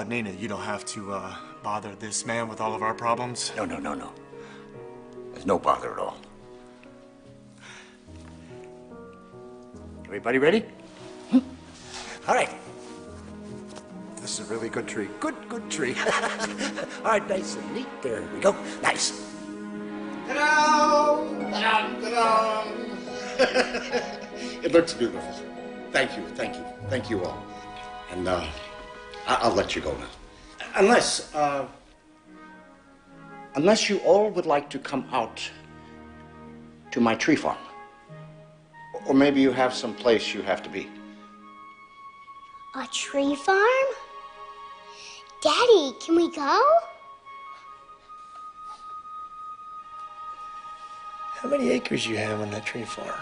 Nina, you don't have to bother this man with all of our problems.
No. There's no bother at all. Everybody ready? All right. This is a really good tree. Good tree. All right, nice and neat. There we go. Nice. Ta-da! Ta-da! It looks beautiful. Thank you all. And I'll let you go now. Unless you all would like to come out to my tree farm. Or maybe you have some place you have to be.
A tree farm? Daddy, can we go?
How many acres you have on that tree farm?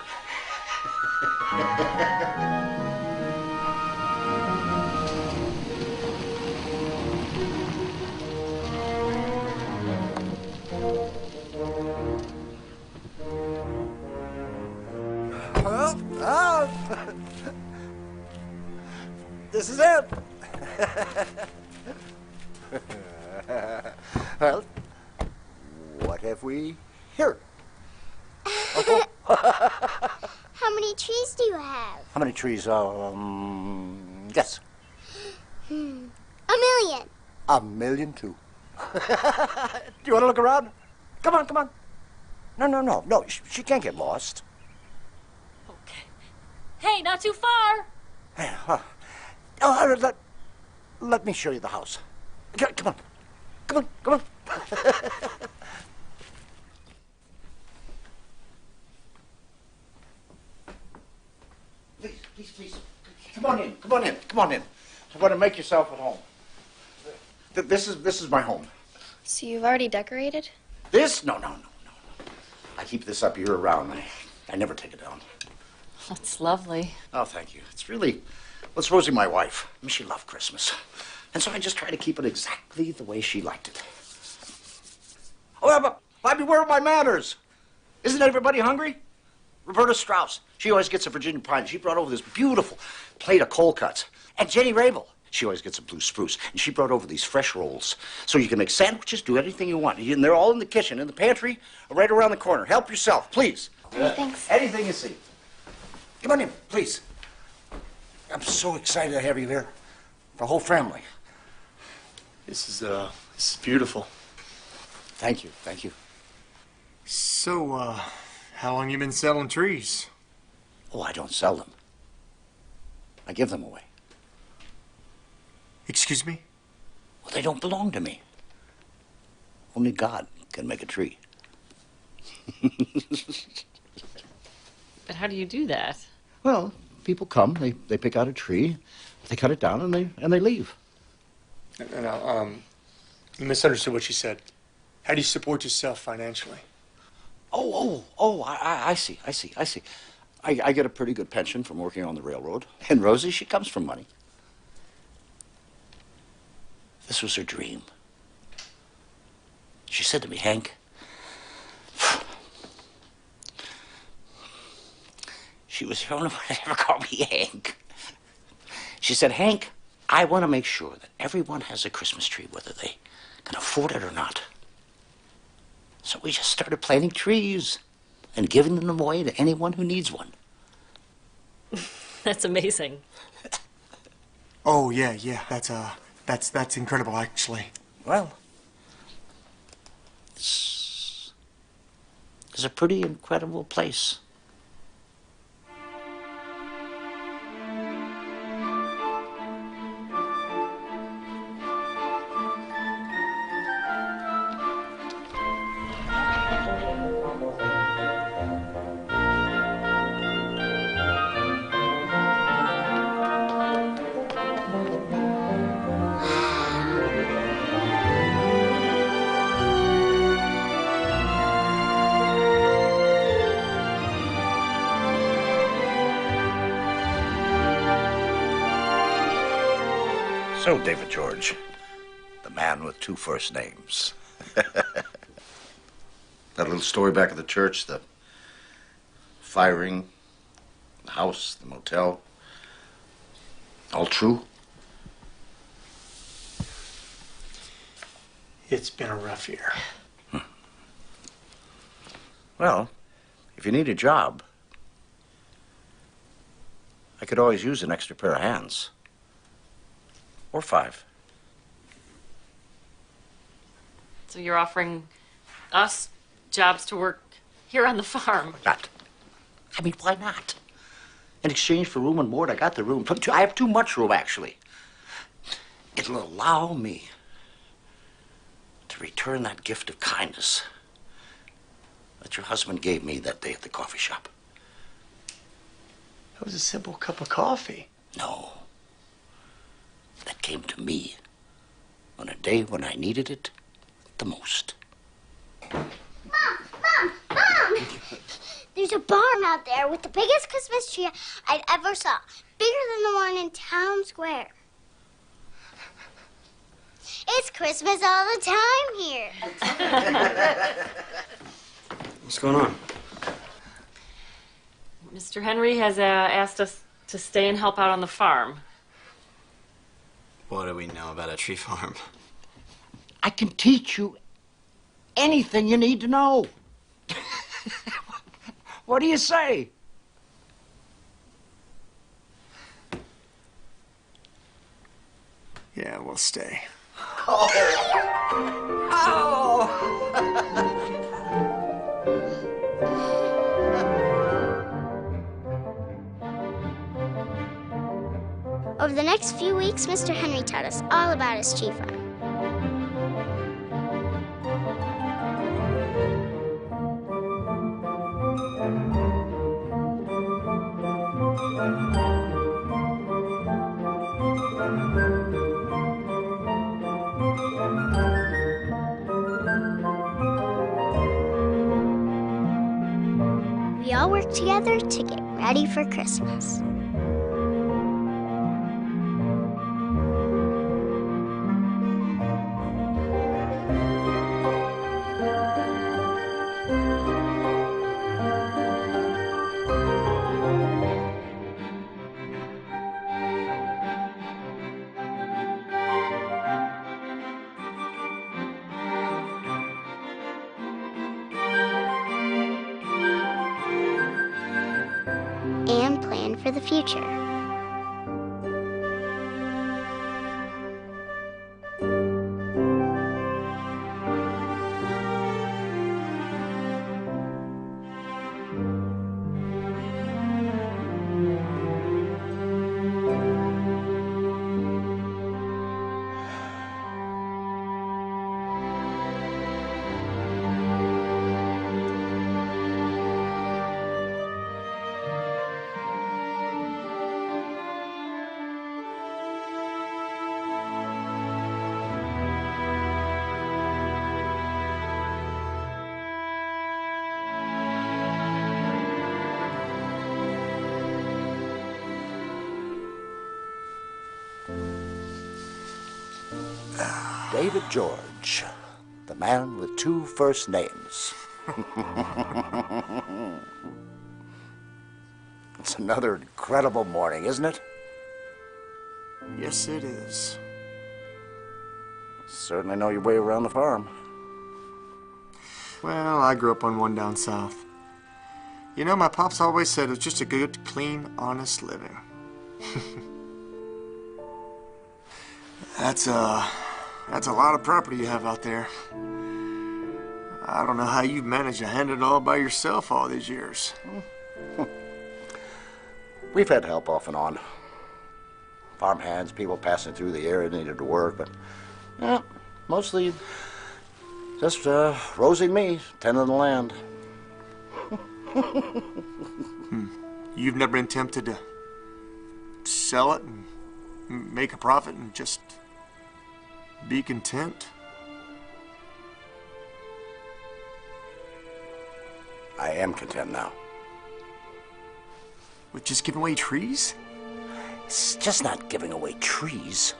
This is it. Well, what have we here?
How many trees do you have?
How many trees? Guess.
A million.
A million, too. Do you want to look around? Come on. No, she can't get lost.
Hey, not too far.
Let me show you the house. Come on. Please, please. Come on in. Come on in. Come on in. I want to make yourself at home. This is my home.
So you've already decorated?
This? No. I keep this up year round. I never take it down.
That's lovely.
Oh, thank you. It's really, well, it's Rosie, my wife. I mean, she loved Christmas. And so I just try to keep it exactly the way she liked it. Oh, but I mean, where are my manners? Isn't everybody hungry? Roberta Strauss, she always gets a Virginia pie. She brought over this beautiful plate of cold cuts. And Jenny Rabel, she always gets a blue spruce. And she brought over these fresh rolls. So you can make sandwiches, do anything you want. And they're all in the kitchen, in the pantry, or right around the corner. Help yourself, please.
Thanks.
Anything you see. Come on in, please. I'm so excited to have you here. The whole family.
This is beautiful.
Thank you.
So, how long you been selling trees?
Oh, I don't sell them. I give them away.
Excuse me?
Well, they don't belong to me. Only God can make a tree.
But how do you do that?
Well, people come, they pick out a tree, they cut it down, and they leave.
No, you misunderstood what she said. How do you support yourself financially?
I see. I get a pretty good pension from working on the railroad. And Rosie, she comes from money. This was her dream. She said to me, Hank, she was the only one that ever called me Hank. She said, Hank, I want to make sure that everyone has a Christmas tree, whether they can afford it or not. So we just started planting trees and giving them away to anyone who needs one.
That's amazing.
Oh, yeah. That's incredible, actually.
Well, this is a pretty incredible place. So, David George, the man with two first names. That little story back at the church, the firing, the house, the motel, all true?
It's been a rough year.
Well, if you need a job, I could always use an extra pair of hands. Or 5.
So you're offering us jobs to work here on the farm?
Not. I mean, why not? In exchange for room and board, I got the room. I have too much room, actually. It'll allow me to return that gift of kindness that your husband gave me that day at the coffee shop.
That was a simple cup of coffee.
No. That came to me on a day when I needed it the most.
Mom! There's a barn out there with the biggest Christmas tree I'd ever saw. Bigger than the one in Town Square. It's Christmas all the time here.
What's going on?
Mr. Henry has asked us to stay and help out on the farm.
What do we know about a tree farm?
I can teach you anything you need to know. What do you say?
Yeah, we'll stay.
Over the next few weeks, Mr. Henry taught us all about his tree farm. back together to get ready for Christmas. And plan for the future.
David George, the man with 2 first names. It's another incredible morning, isn't it?
Yes, it is.
Certainly know your way around the farm.
Well, I grew up on one down south. You know, my pops always said it was just a good, clean, honest living. That's a lot of property you have out there. I don't know how you've managed to handle it all by yourself all these years.
We've had help off and on. Farm hands, people passing through the area needed to work, but mostly just Rosie and me tending the land.
You've never been tempted to sell it and make a profit and just be content?
I am content now.
With just giving away trees?
It's just not giving away trees.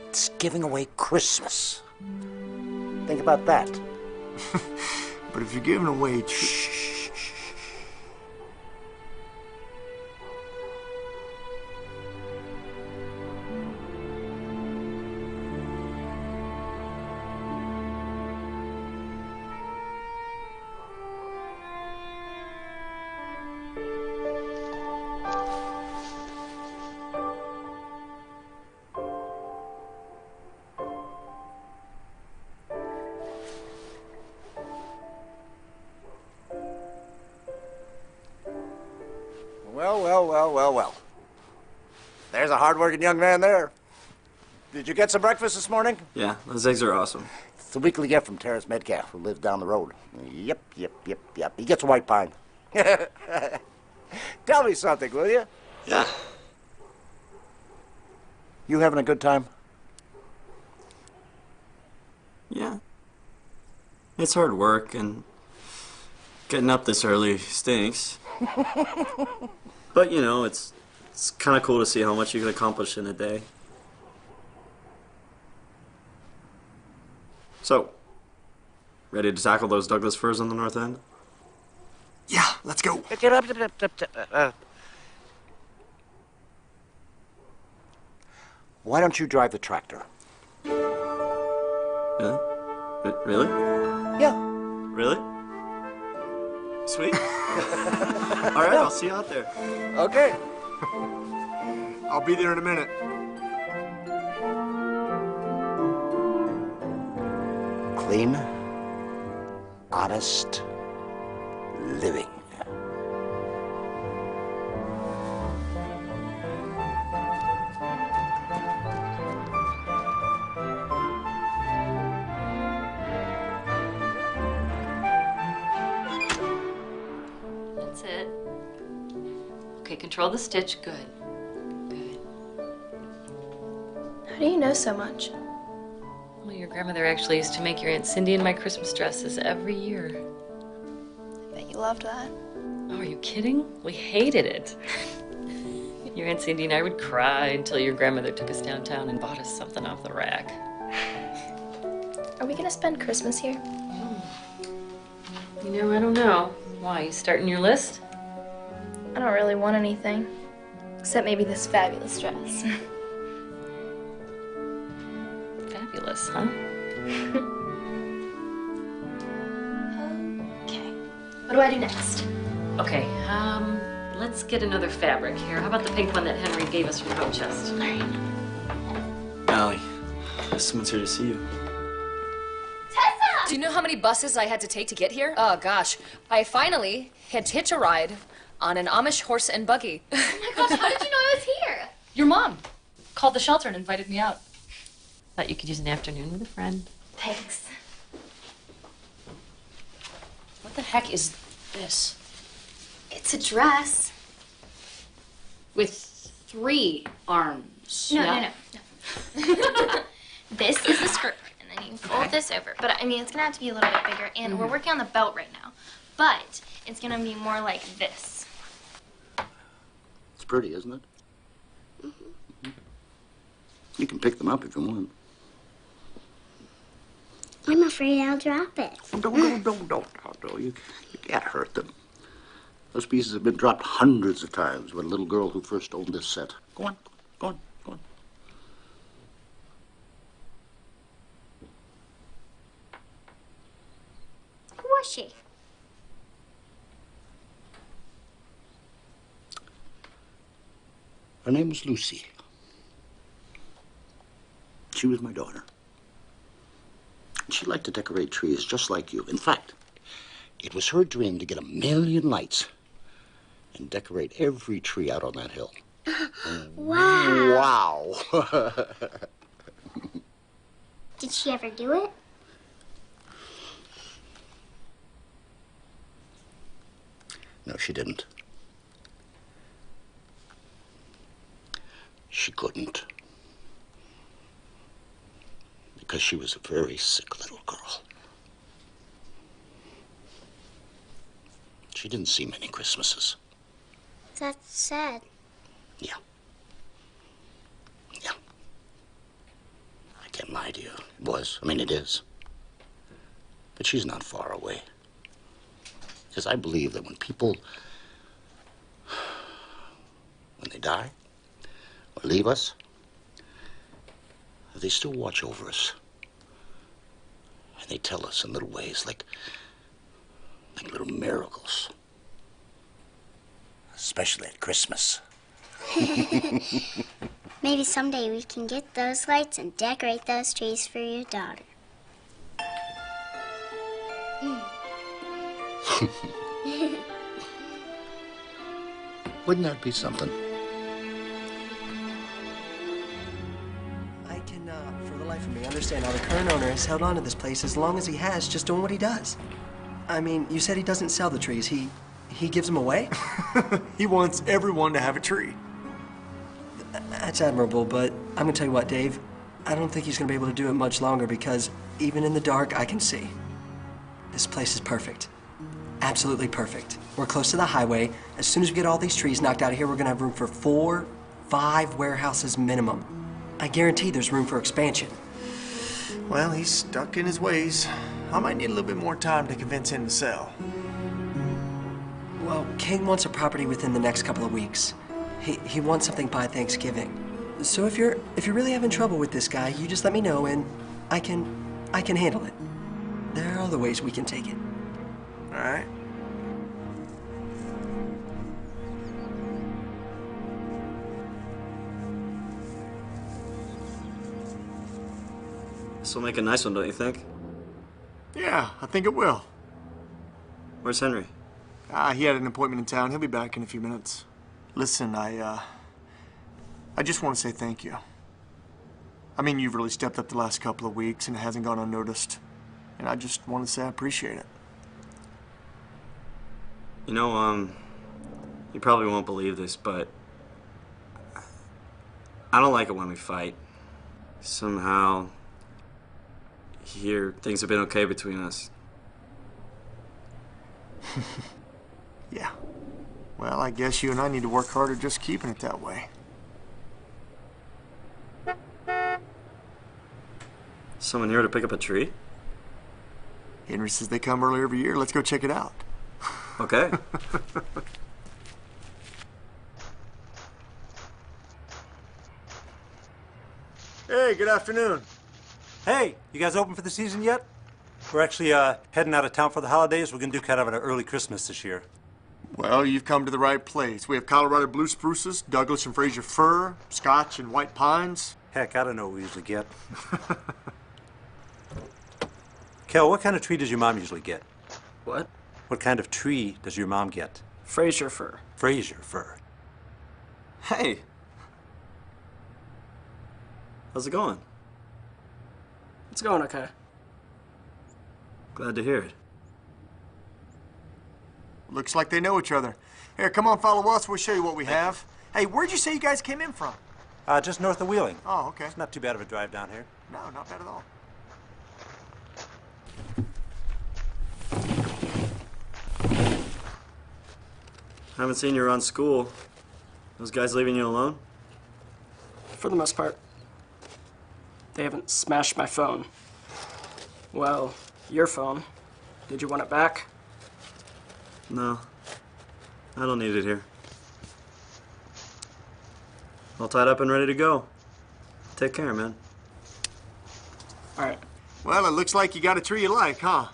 It's giving away Christmas. Think about that.
But if you're giving away trees...
Well. There's a hard-working young man there. Did you get some breakfast this morning?
Yeah, those eggs are awesome.
It's a weekly gift from Terrence Metcalf, who lives down the road. Yep. He gets a white pine. Tell me something, will you?
Yeah.
You having a good time?
Yeah. It's hard work, and getting up this early stinks. But, you know, it's kind of cool to see how much you can accomplish in a day. So, ready to tackle those Douglas firs on the north end?
Yeah, let's go.
Why don't you drive the tractor?
Really? Really?
Yeah.
Really? Sweet. All right, I'll see you out there.
Okay.
I'll be there in a minute.
Clean, honest living.
That's it. Okay, control the stitch. Good.
How do you know so much?
Well, your grandmother actually used to make your Aunt Cindy and my Christmas dresses every year.
I bet you loved that.
Oh, are you kidding? We hated it. Your Aunt Cindy and I would cry until your grandmother took us downtown and bought us something off the rack.
Are we gonna spend Christmas here?
You know, I don't know. Why, you starting your list?
I don't really want anything. Except maybe this fabulous dress.
Fabulous, huh?
Okay. What do I do next?
Okay, let's get another fabric here. How about the pink one that Henry gave us from Home Chest?
All right.
Allie, someone's here to see you.
Do you know how many buses I had to take to get here? Oh, gosh. I finally had to hitch a ride on an Amish horse and buggy.
Oh my gosh, how did you know I was here?
Your mom called the shelter and invited me out.
Thought you could use an afternoon with a friend.
Thanks.
What the heck is this?
It's a dress.
With 3 arms.
No. This is the skirt part, and then you can fold this over. But I mean, it's gonna have to be a little bit bigger, and we're working on the belt right now. But it's gonna be more like this.
It's pretty, isn't it? Mm-hmm. You can pick them up if you want.
I'm afraid I'll drop it.
Don't. You can't hurt them. Those pieces have been dropped hundreds of times by a little girl who first owned this set. Go on.
Who was she?
Her name was Lucy. She was my daughter. She liked to decorate trees just like you. In fact, it was her dream to get 1,000,000 lights and decorate every tree out on that hill.
Wow.
Wow.
Did she ever do it?
No, she didn't. She couldn't. Because she was a very sick little girl. She didn't see many Christmases.
That's sad.
Yeah. I can't lie to you. It was. I mean, it is. But she's not far away. Because I believe that when people, when they die or leave us, they still watch over us. And they tell us in little ways, like little miracles. Especially at Christmas.
Maybe someday we can get those lights and decorate those trees for your daughter.
Wouldn't that be something?
I cannot, for the life of me, understand how the current owner has held on to this place as long as he has, just doing what he does. I mean, you said he doesn't sell the trees. He gives them away?
He wants everyone to have a tree.
That's admirable, but I'm gonna tell you what, Dave. I don't think he's gonna be able to do it much longer because even in the dark, I can see. This place is perfect. Absolutely perfect. We're close to the highway. As soon as we get all these trees knocked out of here, we're gonna have room for 4, 5 warehouses minimum. I guarantee there's room for expansion.
Well, he's stuck in his ways. I might need a little bit more time to convince him to sell.
Well, King wants a property within the next couple of weeks. He wants something by Thanksgiving. So if you're really having trouble with this guy, you just let me know and I can handle it. There are other ways we can take it.
All right.
This will make a nice one, don't you think?
Yeah, I think it will.
Where's Henry?
He had an appointment in town. He'll be back in a few minutes. Listen, I just want to say thank you. I mean, you've really stepped up the last couple of weeks, and it hasn't gone unnoticed. And I just want to say I appreciate it.
You know, you probably won't believe this, but I don't like it when we fight. Somehow, here, things have been okay between us.
Well, I guess you and I need to work harder just keeping it that way.
Someone here to pick up a tree?
Henry says they come early every year. Let's go check it out.
Okay.
Hey, good afternoon.
Hey, you guys open for the season yet? We're actually heading out of town for the holidays. We're going to do kind of an early Christmas this year.
Well, you've come to the right place. We have Colorado blue spruces, Douglas and Fraser fir, Scotch and white pines.
Heck, I don't know what we usually get. Kel, what kind of tree does your mom usually get?
What?
What kind of tree does your mom get?
Fraser fir.
Fraser fir.
Hey. How's it going?
It's going okay.
Glad to hear it.
Looks like they know each other. Here, come on, follow us. We'll show you what we have. Hey, where'd you say you guys came in from?
Just north of Wheeling.
Oh, okay.
It's not too bad of a drive down here.
No, not bad at all.
Haven't seen you around school. Those guys leaving you alone?
For the most part. They haven't smashed my phone. Well, your phone. Did you want it back?
No. I don't need it here. All tied up and ready to go. Take care, man.
All right.
Well, it looks like you got a tree you like, huh?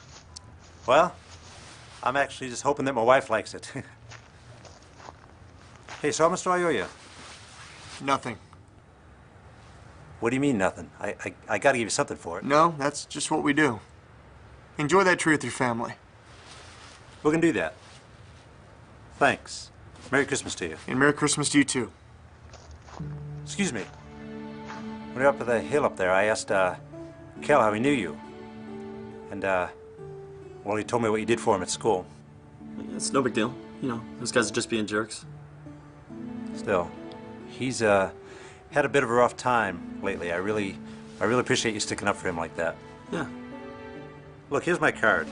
Well, I'm actually just hoping that my wife likes it. Hey, so how much do I owe you?
Nothing.
What do you mean, nothing? I gotta give you something for it.
No, that's just what we do. Enjoy that tree with your family.
We're gonna do that. Thanks. Merry Christmas to you.
And Merry Christmas to you, too.
Excuse me. When we were up at the hill up there, I asked, Kel how he knew you. And, well, he told me what you did for him at school.
It's no big deal. You know, those guys are just being jerks.
Still, he's, had a bit of a rough time lately. I really appreciate you sticking up for him like that.
Yeah.
Look, here's my card.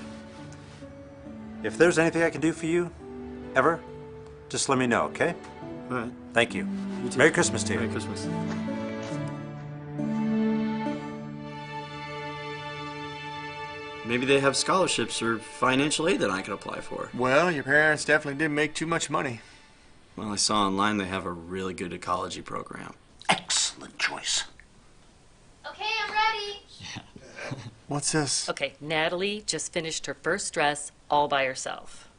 If there's anything I can do for you, ever, just let me know, okay?
All right.
Thank you.
You too.
Merry Christmas to you.
Merry Christmas. Maybe they have scholarships or financial aid that I could apply for.
Well, your parents definitely didn't make too much money.
Well, I saw online they have a really good ecology program.
Excellent choice.
Okay, I'm ready.
What's this?
Okay, Natalie just finished her first dress all by herself.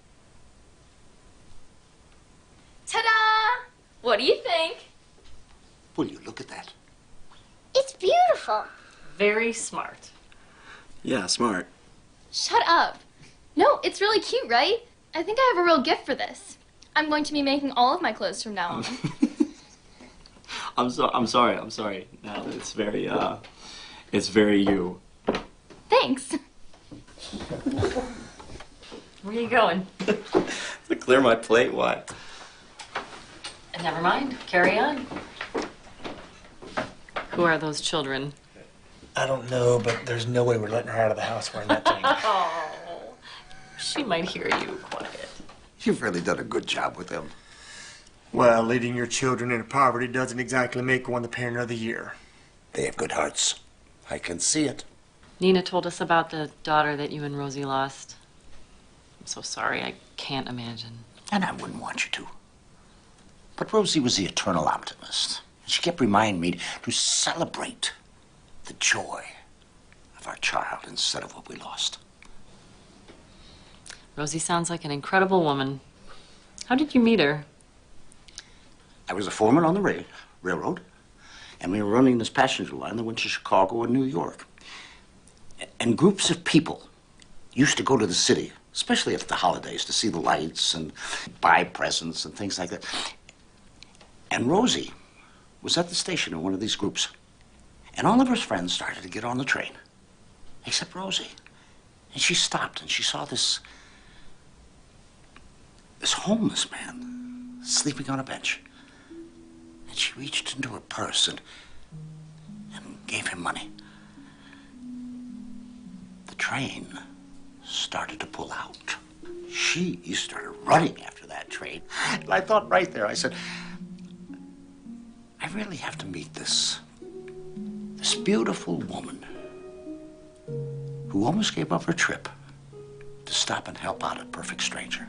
Ta-da! What do you think?
Will you look at that?
It's beautiful.
Very smart.
Yeah, smart.
Shut up. No, it's really cute, right? I think I have a real gift for this. I'm going to be making all of my clothes from now on.
I'm sorry. Natalie, it's very you.
Thanks.
Where are you going?
To clear my plate, why?
Never mind. Carry on. Who are those children?
I don't know, but there's no way we're letting her out of the house wearing that thing.
Oh, she might hear you. Quiet.
You've really done a good job with them.
Well, leading your children into poverty doesn't exactly make one the parent of the year.
They have good hearts. I can see it.
Nina told us about the daughter that you and Rosie lost. I'm so sorry. I can't imagine.
And I wouldn't want you to. But Rosie was the eternal optimist. She kept reminding me to celebrate the joy of our child instead of what we lost.
Rosie sounds like an incredible woman. How did you meet her?
I was a foreman on the railroad, and we were running this passenger line that went to Chicago and New York. And groups of people used to go to the city, especially at the holidays, to see the lights and buy presents and things like that. And Rosie was at the station in one of these groups. And all of her friends started to get on the train, except Rosie. And she stopped and she saw this homeless man sleeping on a bench. And she reached into her purse and gave him money. The train started to pull out. She started running after that trade. And I thought right there, I said, I really have to meet this beautiful woman who almost gave up her trip to stop and help out a perfect stranger.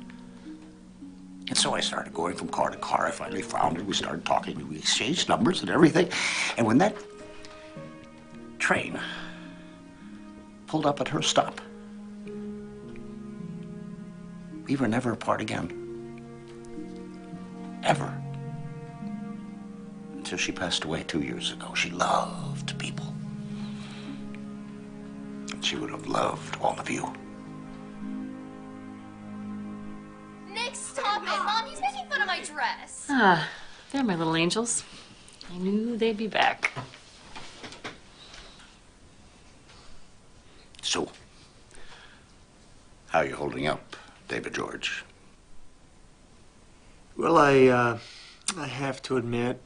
And so I started going from car to car. I finally found her. We started talking. We exchanged numbers and everything. And when that train pulled up at her stop, we were never apart again. Ever. Until she passed away 2 years ago. She loved people. And she would have loved all of you.
Nick, stop it! Mom, he's making fun of my dress.
Ah, they're my little angels. I knew they'd be back.
So, how are you holding up, David George?
Well, I have to admit,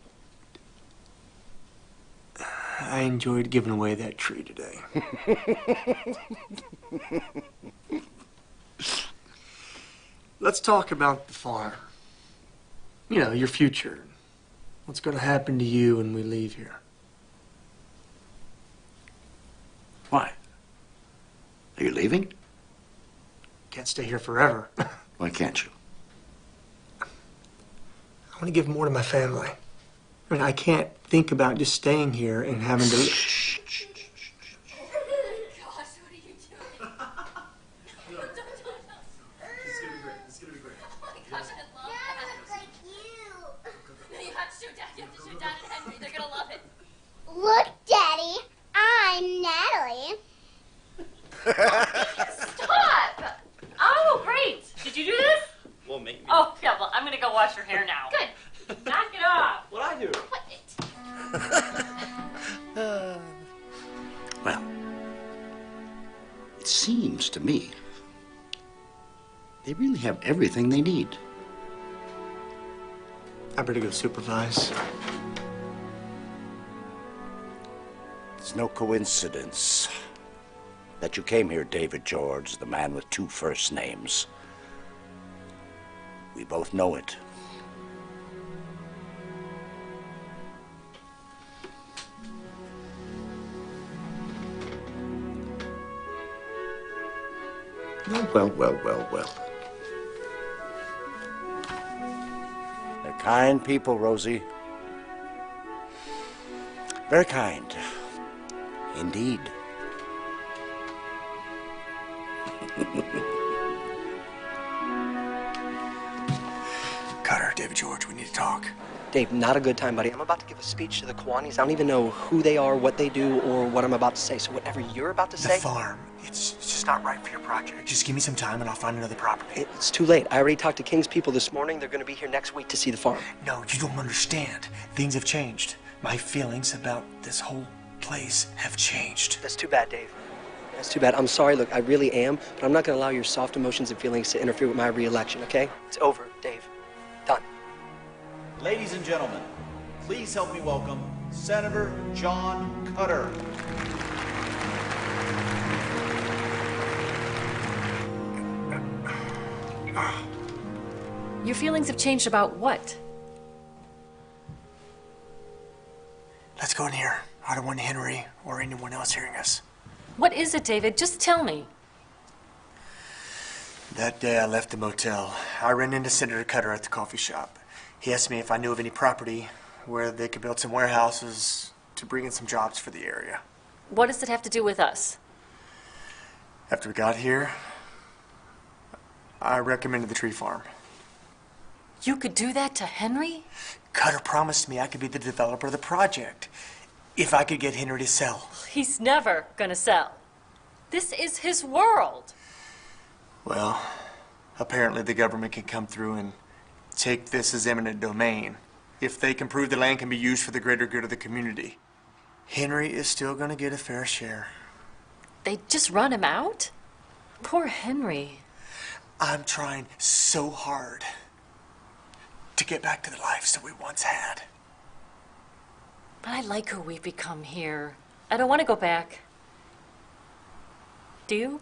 I enjoyed giving away that tree today. Let's talk about the farm. You know, your future. What's going to happen to you when we leave here?
Why? Are you leaving?
Can't stay here forever.
Why can't you?
I want to give more to my family. I mean, I can't think about just staying here and having to...
Look, Daddy, I'm Natalie.
Stop! Oh, great. Did you do this?
Well, maybe.
Oh, yeah, well, I'm gonna go wash your hair now. Good. Knock it off.
What'd I do?
Well, it seems to me they really have everything they need.
I better go supervise.
It's no coincidence that you came here, David George, the man with 2 first names. We both know it. Well. They're kind people, Rosie. Very kind. Indeed.
Cutter, David George, we need to talk.
Dave, not a good time, buddy. I'm about to give a speech to the Kiwanis. I don't even know who they are, what they do, or what I'm about to say. So whatever you're about to say...
The farm. It's just not right for your project. Just give me some time and I'll find another property.
It's too late. I already talked to King's people this morning. They're going to be here next week to see the farm.
No, you don't understand. Things have changed. My feelings about this whole place have changed.
That's too bad, Dave. That's too bad. I'm sorry. Look, I really am, but I'm not going to allow your soft emotions and feelings to interfere with my re-election, okay? It's over, Dave. Done.
Ladies and gentlemen, please help me welcome Senator John Cutter.
Your feelings have changed about what?
Let's go in here. I don't want Henry or anyone else hearing us.
What is it, David? Just tell me.
That day I left the motel, I ran into Senator Cutter at the coffee shop. He asked me if I knew of any property where they could build some warehouses to bring in some jobs for the area.
What does it have to do with us?
After we got here, I recommended the tree farm.
You could do that to Henry?
Cutter promised me I could be the developer of the project if I could get Henry to sell.
He's never gonna sell. This is his world.
Well, apparently the government can come through and take this as eminent domain if they can prove the land can be used for the greater good of the community. Henry is still going to get a fair share.
They just run him out? Poor Henry.
I'm trying so hard to get back to the lives that we once had.
But I like who we've become here. I don't want to go back. Do you?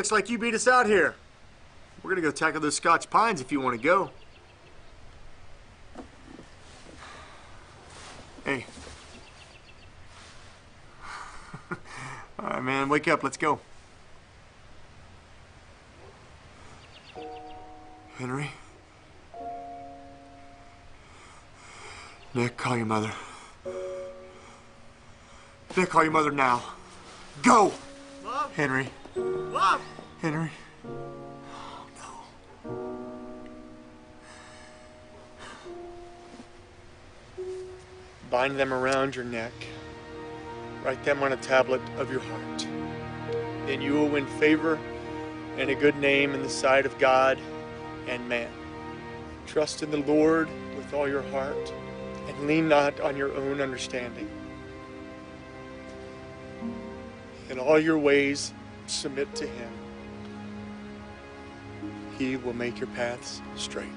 looks like you beat us out here. We're gonna go tackle those Scotch pines if you want to go. Hey. All right, man, wake up. Let's go. Henry? Nick, call your mother. Nick, call your mother now. Go! Mom? Henry.
Mom!
Henry. Bind them around your neck. Write them on a tablet of your heart. Then you will win favor and a good name in the sight of God and man. Trust in the Lord with all your heart and lean not on your own understanding. In all your ways, submit to Him. He will make your paths straight.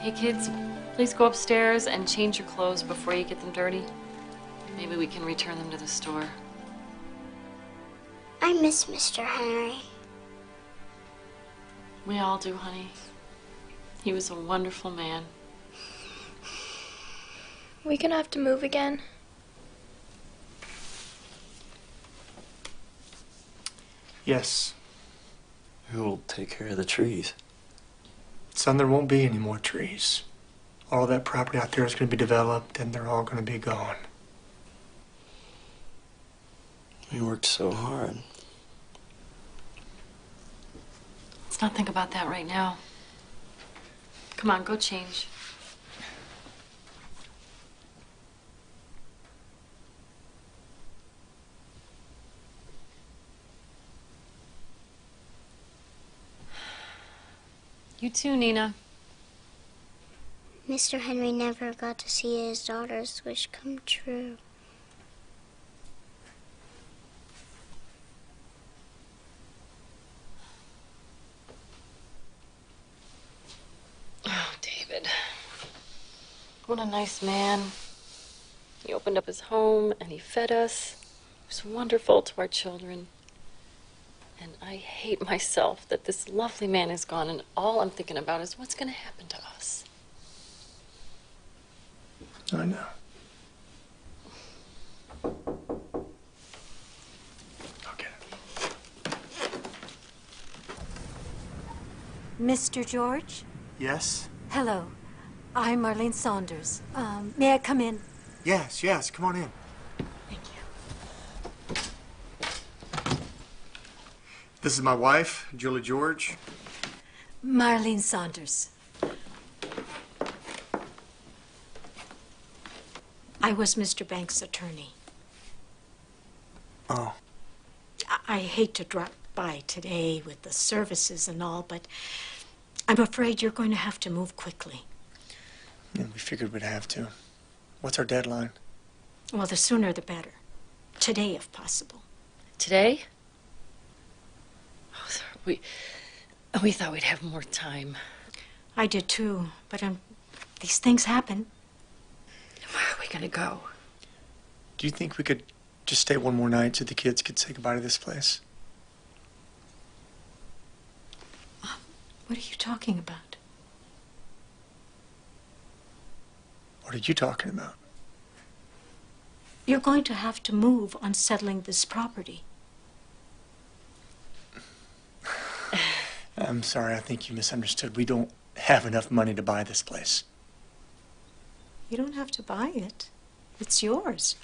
Hey kids, please go upstairs and change your clothes before you get them dirty. Maybe we can return them to the store.
I miss Mr. Henry.
We all do, honey. He was a wonderful man.
We gonna have to move again?
Yes.
Who will take care of the trees?
Son, there won't be any more trees. All that property out there is going to be developed, and they're all going to be gone.
We worked so hard.
Let's not think about that right now. Come on, go change. You too, Nina.
Mr. Henry never got to see his daughter's wish come true.
Oh, David. What a nice man. He opened up his home and he fed us. He was wonderful to our children. And I hate myself that this lovely man is gone, and all I'm thinking about is what's going to happen to us.
I know. Okay.
Mr. George?
Yes?
Hello. I'm Marlene Saunders. May I come in?
Yes, yes. Come on in. This is my wife, Julie George.
Marlene Saunders. I was Mr. Banks' attorney.
Oh.
I hate to drop by today with the services and all, but I'm afraid you're going to have to move quickly.
Yeah, we figured we'd have to. What's our deadline?
Well, the sooner the better. Today, if possible.
Today? Oh, sorry. We thought we'd have more time.
I did too, but these things happen.
Where are we gonna go?
Do you think we could just stay one more night so the kids could say goodbye to this place?
What are you talking about?
What are you talking about?
You're going to have to move on settling this property.
I'm sorry, I think you misunderstood. We don't have enough money to buy this place.
You don't have to buy it. It's yours.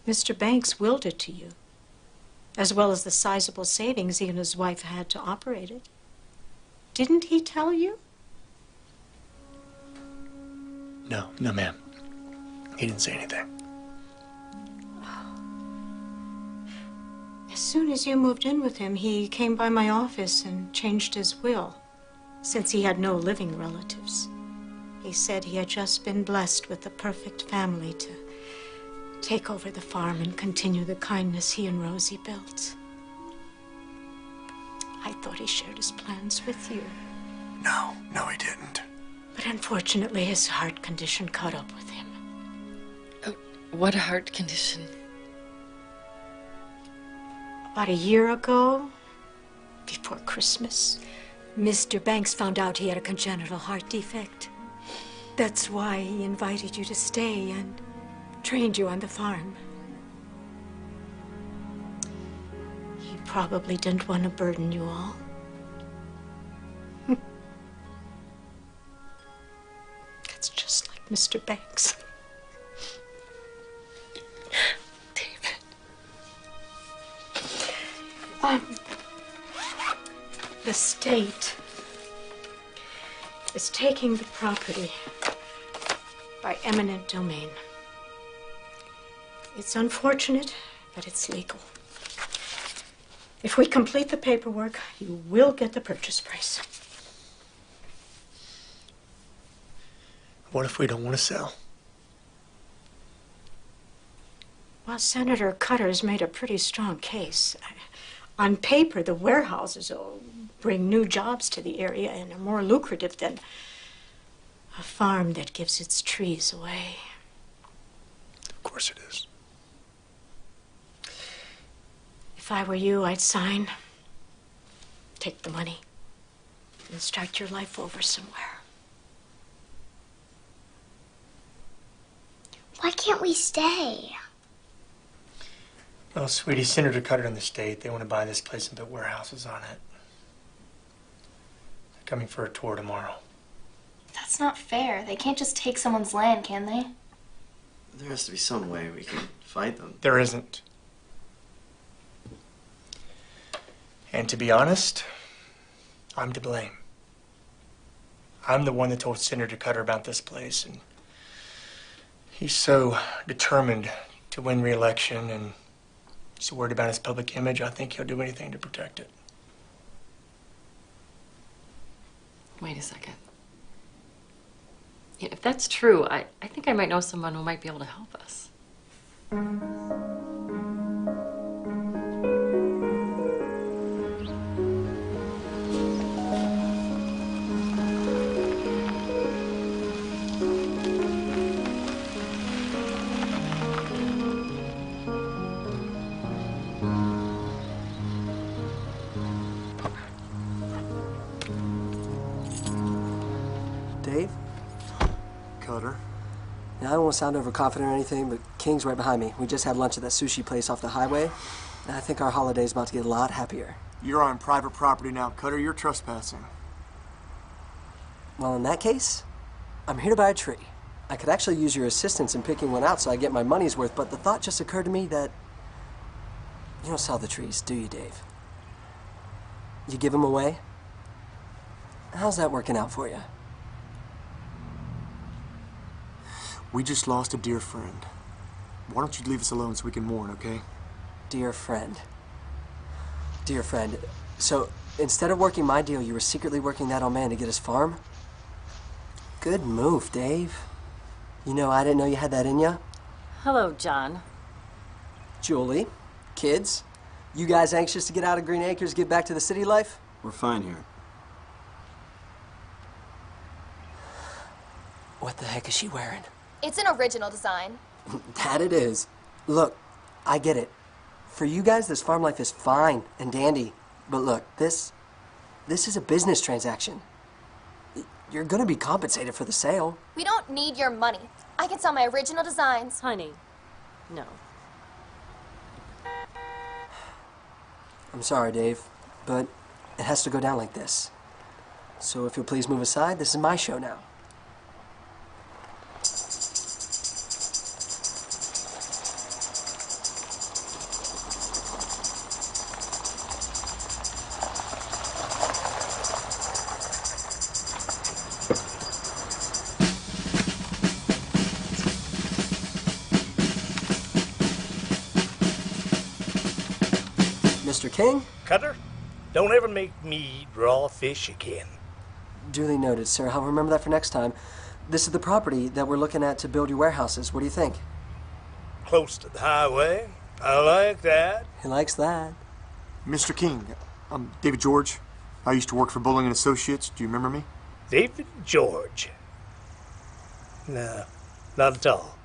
Mr. Banks willed it to you, as well as the sizable savings he and his wife had to operate it. Didn't he tell you?
No, ma'am. He didn't say anything.
As soon as you moved in with him, he came by my office and changed his will, since he had no living relatives. He said he had just been blessed with the perfect family to take over the farm and continue the kindness he and Rosie built. I thought he shared his plans with you.
No, he didn't.
But unfortunately, his heart condition caught up with him.
What heart condition?
About a year ago, before Christmas, Mr. Banks found out he had a congenital heart defect. That's why he invited you to stay and trained you on the farm. He probably didn't want to burden you all. That's just like Mr. Banks. The state is taking the property by eminent domain. It's unfortunate, but it's legal. If we complete the paperwork, you will get the purchase price.
What if we don't want to sell?
Well, Senator Cutter's made a pretty strong case. On paper, the warehouses will bring new jobs to the area and are more lucrative than a farm that gives its trees away.
Of course it is.
If I were you, I'd sign, take the money, and start your life over somewhere.
Why can't we stay?
Well, sweetie, Senator Cutter and the state, they want to buy this place and put warehouses on it. They're coming for a tour tomorrow.
That's not fair. They can't just take someone's land, can they?
There has to be some way we can fight them.
There isn't. And to be honest, I'm to blame. I'm the one that told Senator Cutter about this place, and he's so determined to win re-election and so worried about his public image, I think he'll do anything to protect it.
Wait a second. Yeah, if that's true, I think I might know someone who might be able to help us.
Dave?
Cutter?
Now, I don't want to sound overconfident or anything, but King's right behind me. We just had lunch at that sushi place off the highway, and I think our holiday's about to get a lot happier.
You're on private property now, Cutter. You're trespassing.
Well, in that case, I'm here to buy a tree. I could actually use your assistance in picking one out so I get my money's worth, but the thought just occurred to me that you don't sell the trees, do you, Dave? You give them away? How's that working out for you?
We just lost a dear friend. Why don't you leave us alone so we can mourn, okay?
Dear friend. Dear friend. So, instead of working my deal, you were secretly working that old man to get his farm? Good move, Dave. You know, I didn't know you had that in you.
Hello, John.
Julie, kids, you guys anxious to get out of Green Acres, get back to the city life?
We're fine here.
What the heck is she wearing?
It's an original design.
That it is. Look, I get it. For you guys, this farm life is fine and dandy. But look, this is a business transaction. You're gonna be compensated for the sale.
We don't need your money. I can sell my original designs.
Honey, no.
I'm sorry, Dave, but it has to go down like this. So if you'll please move aside, this is my show now. Mr. King?
Cutter, don't ever make me eat raw fish again.
Duly noted, sir. I'll remember that for next time. This is the property that we're looking at to build your warehouses. What do you think?
Close to the highway. I like that.
He likes that.
Mr. King, I'm David George. I used to work for Bowling and Associates. Do you remember me?
David George? No, not at all.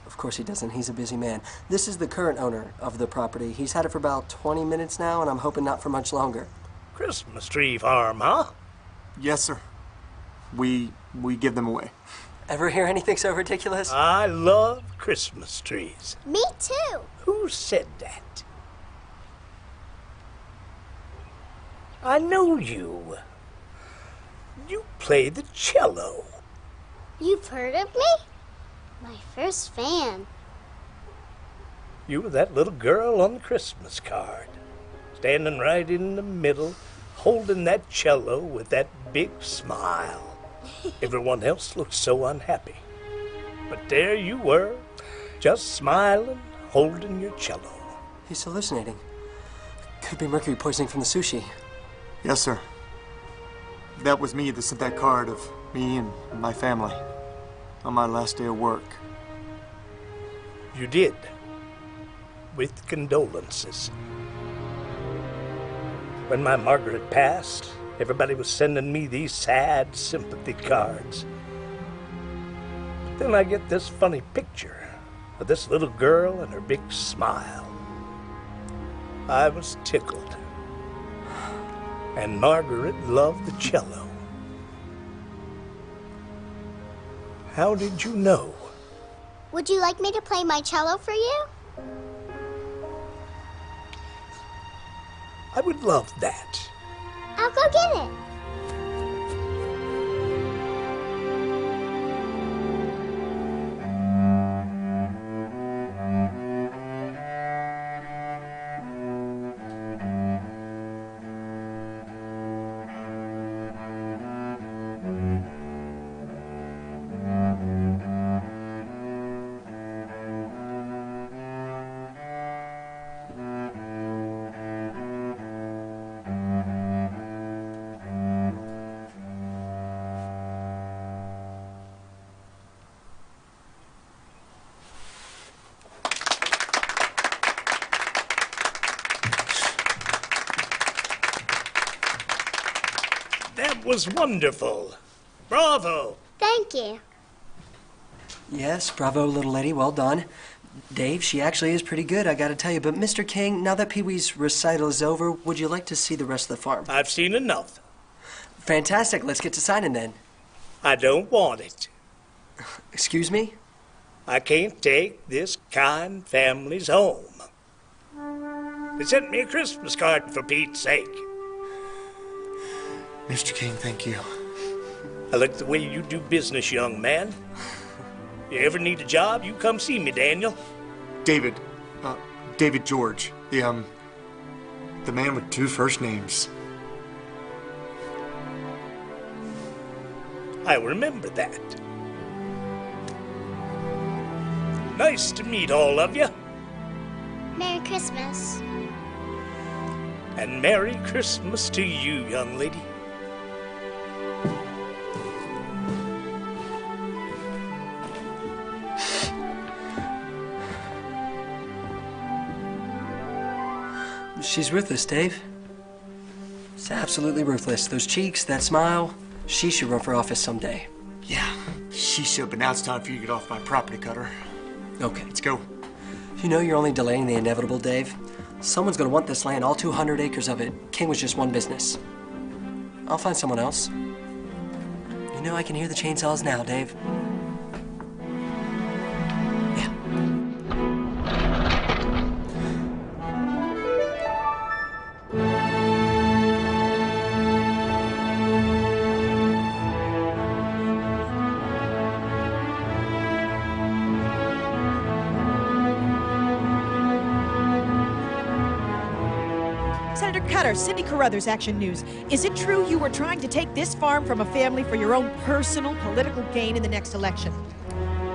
Of course he doesn't. He's a busy man. This is the current owner of the property. He's had it for about 20 minutes now, and I'm hoping not for much longer.
Christmas tree farm, huh?
Yes, sir. We give them away.
Ever hear anything so ridiculous?
I love Christmas trees.
Me too.
Who said that? I know you. You play the cello.
You've heard of me? My first fan.
You were that little girl on the Christmas card, standing right in the middle, holding that cello with that big smile. Everyone else looked so unhappy. But there you were, just smiling, holding your cello.
He's hallucinating. Could be mercury poisoning from the sushi.
Yes, sir. That was me that sent that card of me and my family on my last day of work.
You did. With condolences. When my Margaret passed, everybody was sending me these sad sympathy cards. But then I get this funny picture of this little girl and her big smile. I was tickled. And Margaret loved the cello. How did you know?
Would you like me to play my cello for you?
I would love that.
I'll go get it.
That was wonderful. Bravo.
Thank you.
Yes, bravo, little lady. Well done. Dave, she actually is pretty good, I gotta tell you. But Mr. King, now that Pee-wee's recital is over, would you like to see the rest of the farm?
I've seen enough.
Fantastic. Let's get to signing then.
I don't want it.
Excuse me?
I can't take this kind family's home. They sent me a Christmas card, for Pete's sake.
Mr. King, thank you.
I like the way you do business, young man. You ever need a job, you come see me, Daniel.
David. David George. The man with two first names.
I remember that. Nice to meet all of you.
Merry Christmas.
And Merry Christmas to you, young lady.
She's ruthless, Dave. She's absolutely ruthless. Those cheeks, that smile, she should run for office someday.
Yeah, she should, but now it's time for you to get off my property, Cutter.
Okay.
Let's go.
You know you're only delaying the inevitable, Dave. Someone's gonna want this land, all 200 acres of it. King was just one business. I'll find someone else. You know I can hear the chainsaws now, Dave.
Senator Cutter, Cindy Carruthers, Action News. Is it true you were trying to take this farm from a family for your own personal political gain in the next election?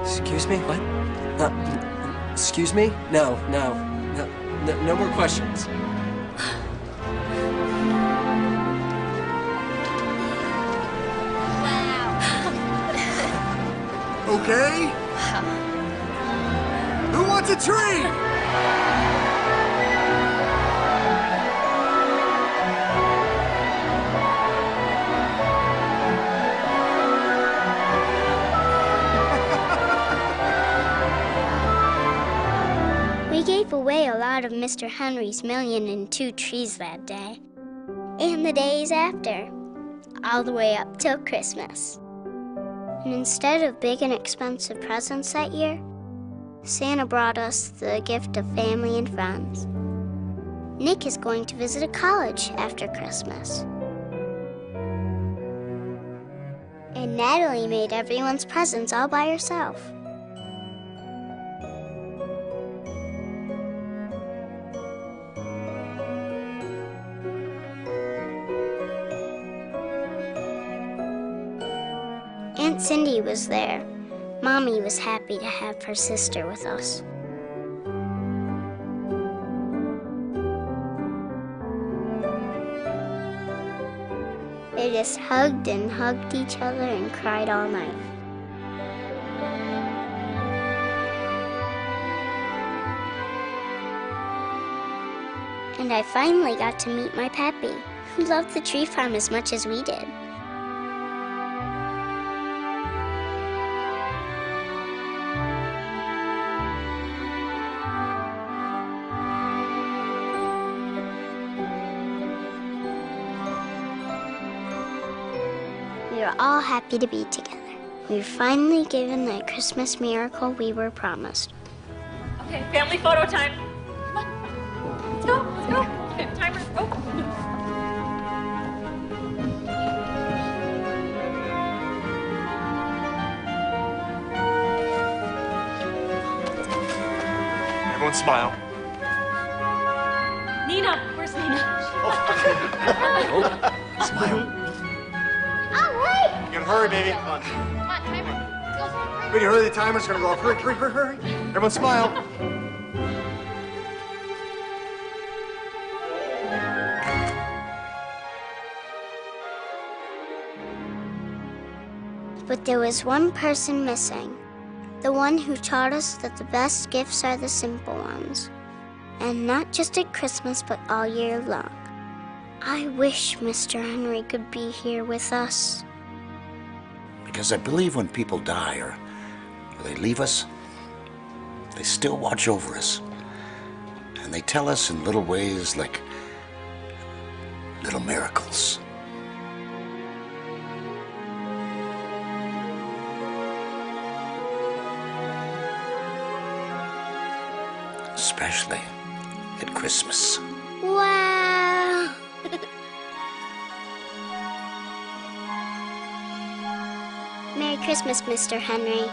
Excuse me? What? Excuse me? No. No more questions.
Okay? Who wants a tree?
We gave away a lot of Mr. Henry's 1,002 trees that day, and the days after, all the way up till Christmas. And instead of big and expensive presents that year, Santa brought us the gift of family and friends. Nick is going to visit a college after Christmas. And Natalie made everyone's presents all by herself. Aunt Cindy was there. Mommy was happy to have her sister with us. They just hugged and hugged each other and cried all night. And I finally got to meet my pappy, who loved the tree farm as much as we did. We were all happy to be together. We were finally given that Christmas miracle we were promised.
Okay, family photo time. Come on. Let's go. Let's go. Okay, timer. Go.
Everyone smile.
Nina, where's Nina?
Smile.
Oh, wait!
You gotta hurry, baby.
Come on, timer.
Baby, hurry, the timer's gonna go off. Hurry, hurry, hurry, hurry. Everyone smile.
But there was one person missing. The one who taught us that the best gifts are the simple ones. And not just at Christmas, but all year long. I wish Mr. Henry could be here with us.
Because I believe when people die or they leave us, they still watch over us. And they tell us in little ways like little miracles. Especially at Christmas.
Wow! Merry Christmas, Mr. Henry.